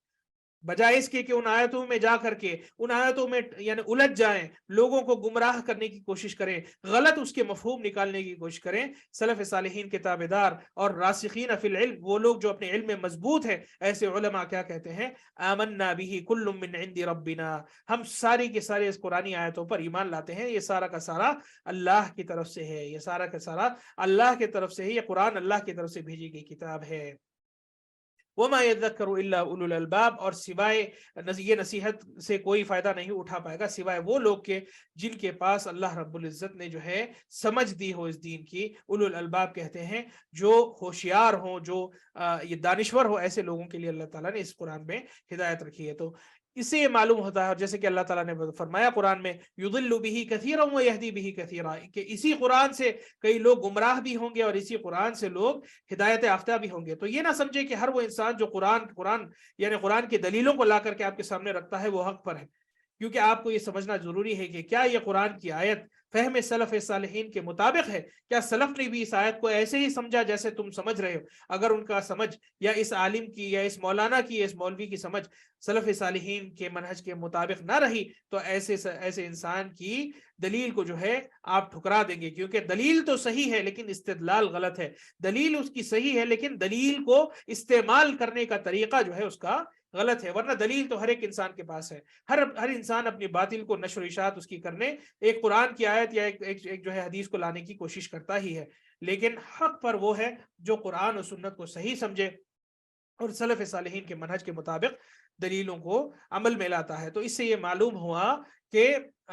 بجائے اس کے کہ ان آیتوں میں جا کر کے ان آیتوں میں یعنی الجھ جائیں، لوگوں کو گمراہ کرنے کی کوشش کریں، غلط اس کے مفہوم نکالنے کی کوشش کریں۔ سلف صالحین کے تابعدار اور راسخین فی العلم، وہ لوگ جو اپنے علم میں مضبوط ہیں، ایسے علماء کیا کہتے ہیں؟ آمنا بہ کل من عند ربنا، ہم ساری کے سارے اس قرآنی آیتوں پر ایمان لاتے ہیں، یہ سارا کا سارا اللہ کی طرف سے ہے، یہ سارا کا سارا اللہ کی طرف سے ہے، یہ قرآن اللہ کی طرف سے بھیجی گئی کتاب ہے۔ وَمَا يَذَّكَّرُ إِلَّا أُولُو الْأَلْبَابِ، اور سوائے یہ نصیحت سے کوئی فائدہ نہیں اٹھا پائے گا سوائے وہ لوگ کے جن کے پاس اللہ رب العزت نے جو ہے سمجھ دی ہو اس دین کی۔ اولو الالباب کہتے ہیں جو ہوشیار ہوں، جو یہ دانشور ہو، ایسے لوگوں کے لیے اللہ تعالیٰ نے اس قرآن میں ہدایت رکھی ہے۔ تو اس سے یہ معلوم ہوتا ہے، جیسے کہ اللہ تعالیٰ نے فرمایا قرآن میں یضل بہ کثیرا ویہدی بہ کثیرا، کہ اسی قرآن سے کئی لوگ گمراہ بھی ہوں گے اور اسی قرآن سے لوگ ہدایت یافتہ بھی ہوں گے۔ تو یہ نہ سمجھے کہ ہر وہ انسان جو قرآن یعنی قرآن کی دلیلوں کو لا کر کے آپ کے سامنے رکھتا ہے وہ حق پر ہے، کیونکہ آپ کو یہ سمجھنا ضروری ہے کہ کیا یہ قرآن کی آیت فہم سلف صالحین کے مطابق ہے؟ کیا سلف نے بھی اس آیت کو ایسے ہی سمجھا جیسے تم سمجھ رہے ہو؟ اگر ان کا سمجھ یا اس عالم کی یا اس مولانا کی یا اس مولوی کی سمجھ سلف صالحین کے منہج کے مطابق نہ رہی تو ایسے انسان کی دلیل کو جو ہے آپ ٹھکرا دیں گے، کیونکہ دلیل تو صحیح ہے لیکن استدلال غلط ہے، دلیل اس کی صحیح ہے لیکن دلیل کو استعمال کرنے کا طریقہ جو ہے اس کا غلط ہے۔ ورنہ دلیل تو ہر ایک انسان کے پاس ہے، ہر انسان اپنی باطل کو نشر و اشاعت اس کی کرنے ایک قرآن کی آیت یا ایک جو ہے حدیث کو لانے کی کوشش کرتا ہی ہے، لیکن حق پر وہ ہے جو قرآن و سنت کو صحیح سمجھے اور سلف صالحین کے منہج کے مطابق دلیلوں کو عمل میں لاتا ہے۔ تو اس سے یہ معلوم ہوا کہ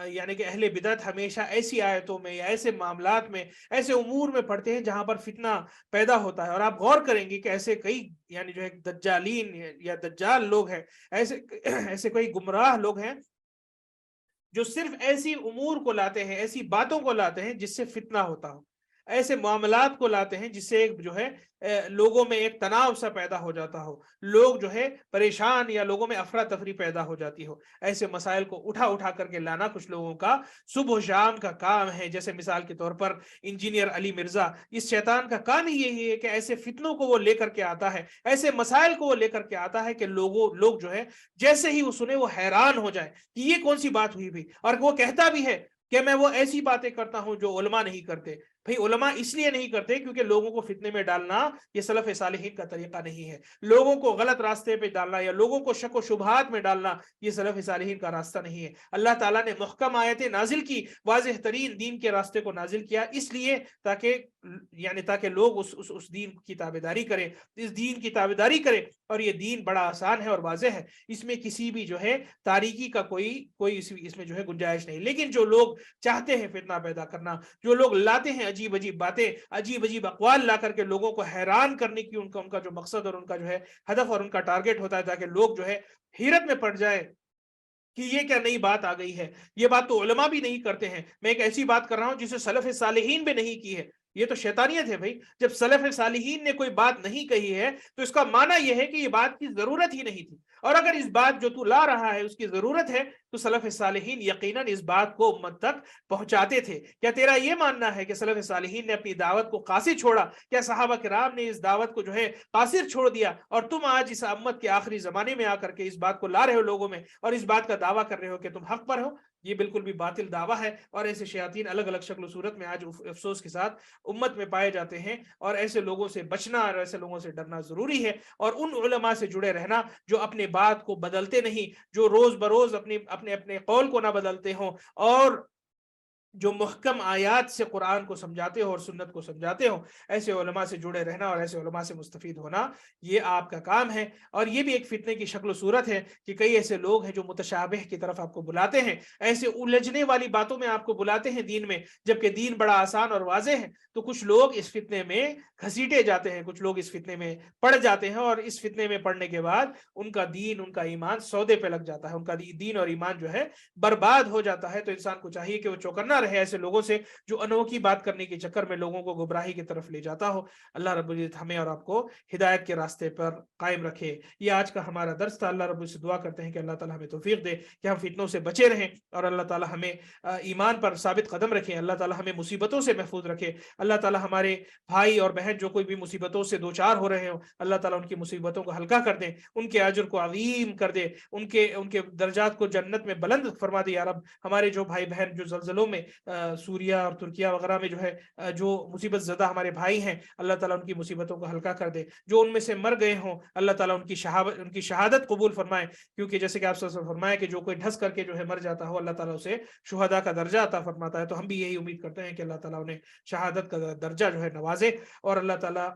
یعنی کہ اہل بدعت ہمیشہ ایسی آیتوں میں یا ایسے معاملات میں، ایسے امور میں پڑتے ہیں جہاں پر فتنہ پیدا ہوتا ہے۔ اور آپ غور کریں گے کہ ایسے کئی یعنی جو ہے دجالین یا دجال لوگ ہیں، ایسے ایسے کوئی گمراہ لوگ ہیں جو صرف ایسی امور کو لاتے ہیں، ایسی باتوں کو لاتے ہیں جس سے فتنہ ہوتا ہو، ایسے معاملات کو لاتے ہیں جس سے ایک جو ہے لوگوں میں ایک تناؤ سا پیدا ہو جاتا ہو، لوگ جو ہے پریشان یا لوگوں میں افراتفری پیدا ہو جاتی ہو۔ ایسے مسائل کو اٹھا اٹھا کر کے لانا کچھ لوگوں کا صبح و شام کا کام ہے۔ جیسے مثال کے طور پر انجینئر علی مرزا، اس شیطان کا کام ہی یہی ہے کہ ایسے فتنوں کو وہ لے کر کے آتا ہے، ایسے مسائل کو وہ لے کر کے آتا ہے کہ لوگ جو ہے جیسے ہی وہ سنے وہ حیران ہو جائے کہ یہ کون سی بات ہوئی بھی، اور وہ کہتا بھی ہے کہ میں وہ ایسی باتیں کرتا ہوں جو علماء نہیں کرتے۔ بھئی علماء اس لیے نہیں کرتے کیونکہ لوگوں کو فتنے میں ڈالنا یہ سلف صالحین کا طریقہ نہیں ہے، لوگوں کو غلط راستے پہ ڈالنا یا لوگوں کو شک و شبہات میں ڈالنا یہ سلف صالحین کا راستہ نہیں ہے۔ اللہ تعالیٰ نے محکم آیتیں نازل کی، واضح ترین دین کے راستے کو نازل کیا، اس لیے تاکہ لوگ اس دین کی تابعداری کریں، اس دین کی تابعداری کریں۔ اور یہ دین بڑا آسان ہے اور واضح ہے، اس میں کسی بھی جو ہے تاریکی کا کوئی اس میں جو ہے گنجائش نہیں۔ لیکن جو لوگ چاہتے ہیں فتنہ پیدا کرنا، جو لوگ لاتے ہیں عجیب عجیب باتیں، عجیب عجیب اقوال لا کر کے لوگوں کو حیران کرنے کی ان کا جو مقصد اور ان کا جو ہے ہدف اور ان کا ٹارگٹ ہوتا ہے، تاکہ لوگ جو ہے حیرت میں پڑ جائے کہ یہ کیا نئی بات آ گئی ہے، یہ بات تو علماء بھی نہیں کرتے ہیں، میں ایک ایسی بات کر رہا ہوں جسے سلف صالحین بھی نہیں کی ہے۔ یہ تو شیطانیت ہے بھائی، جب سلف صالحین نے کوئی بات نہیں کہی ہے تو اس کا معنی یہ ہے کہ یہ بات کی ضرورت ہی نہیں تھی، اور اگر اس بات جو تو لا رہا ہے اس کی ضرورت ہے تو سلف صالحین یقیناً اس بات کو امت تک پہنچاتے تھے۔ کیا تیرا یہ ماننا ہے کہ سلف صالحین نے اپنی دعوت کو قاصر چھوڑا؟ کیا صحابہ کرام نے اس دعوت کو جو ہے قاصر چھوڑ دیا، اور تم آج اس امت کے آخری زمانے میں آ کر کے اس بات کو لا رہے ہو لوگوں میں، اور اس بات کا دعویٰ کر رہے ہو کہ تم حق پر ہو؟ یہ بالکل بھی باطل دعویٰ ہے، اور ایسے شیاطین الگ الگ شکل و صورت میں آج افسوس کے ساتھ امت میں پائے جاتے ہیں، اور ایسے لوگوں سے بچنا اور ایسے لوگوں سے ڈرنا ضروری ہے، اور ان علماء سے جڑے رہنا جو اپنے بات کو بدلتے نہیں، جو روز بروز اپنے قول کو نہ بدلتے ہوں، اور جو محکم آیات سے قرآن کو سمجھاتے ہو اور سنت کو سمجھاتے ہو، ایسے علماء سے جڑے رہنا اور ایسے علماء سے مستفید ہونا یہ آپ کا کام ہے۔ اور یہ بھی ایک فتنے کی شکل و صورت ہے کہ کئی ایسے لوگ ہیں جو متشابہ کی طرف آپ کو بلاتے ہیں، ایسے الجھنے والی باتوں میں آپ کو بلاتے ہیں دین میں، جبکہ دین بڑا آسان اور واضح ہے۔ تو کچھ لوگ اس فتنے میں گھسیٹے جاتے ہیں، کچھ لوگ اس فتنے میں پڑ جاتے ہیں، اور اس فتنے میں پڑنے کے بعد ان کا دین، ان کا ایمان سودے پہ لگ جاتا ہے، ان کا دین اور ایمان جو ہے برباد ہو جاتا ہے۔ تو انسان کو چاہیے کہ وہ چوکنا رہے ایسے لوگوں سے جو انوکھی بات کرنے کے چکر میں لوگوں کو گمراہی کی طرف لے جاتا ہو۔ اللہ رب العزت ہمیں اور آپ کو ہدایت کے راستے پر قائم رکھے۔ یہ آج کا ہمارا درس تھا۔ اللہ رب العزت سے دعا کرتے ہیں کہ اللہ تعالی ہمیں توفیق دے کہ ہم فتنوں سے بچے رہیں، اور اللہ تعالی ہمیں ایمان پر ثابت قدم رکھے، اللہ تعالی ہمیں مصیبتوں سے محفوظ رکھے، اللہ تعالی ہمارے بھائی اور بہن جو کوئی بھی مصیبتوں سے دوچار ہو رہے ہوں، اللہ تعالی ان کی مصیبتوں کو ہلکا کر دے، ان کے اجر کو عظیم کر دے، ان کے درجات کو جنت میں بلند فرما دے یا رب۔ ہمارے جو بھائی بہن جو زلزلوں میں سوریہ اور ترکیہ وغیرہ میں جو ہے جو مصیبت زدہ ہمارے بھائی ہیں، اللہ تعالیٰ ان کی مصیبتوں کو ہلکا کر دے، جو ان میں سے مر گئے ہوں اللہ تعالیٰ ان کی شہادت قبول فرمائے، کیونکہ جیسے کہ آپ صلی اللہ علیہ وسلم فرمایا کہ جو کوئی ڈھس کر کے جو ہے مر جاتا ہو اللہ تعالیٰ اسے شہداء کا درجہ عطا فرماتا ہے۔ تو ہم بھی یہی امید کرتے ہیں کہ اللہ تعالیٰ انہیں شہادت کا درجہ جو ہے نوازے، اور اللہ تعالیٰ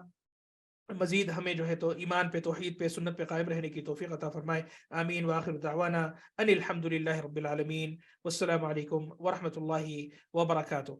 مزید ہمیں جو ہے تو ایمان پہ، توحید پہ، سنت پہ قائم رہنے کی توفیق عطا فرمائے۔ آمین وآخر دعوانا ان الحمد للہ رب العالمین، والسلام علیکم ورحمۃ اللہ وبرکاتہ۔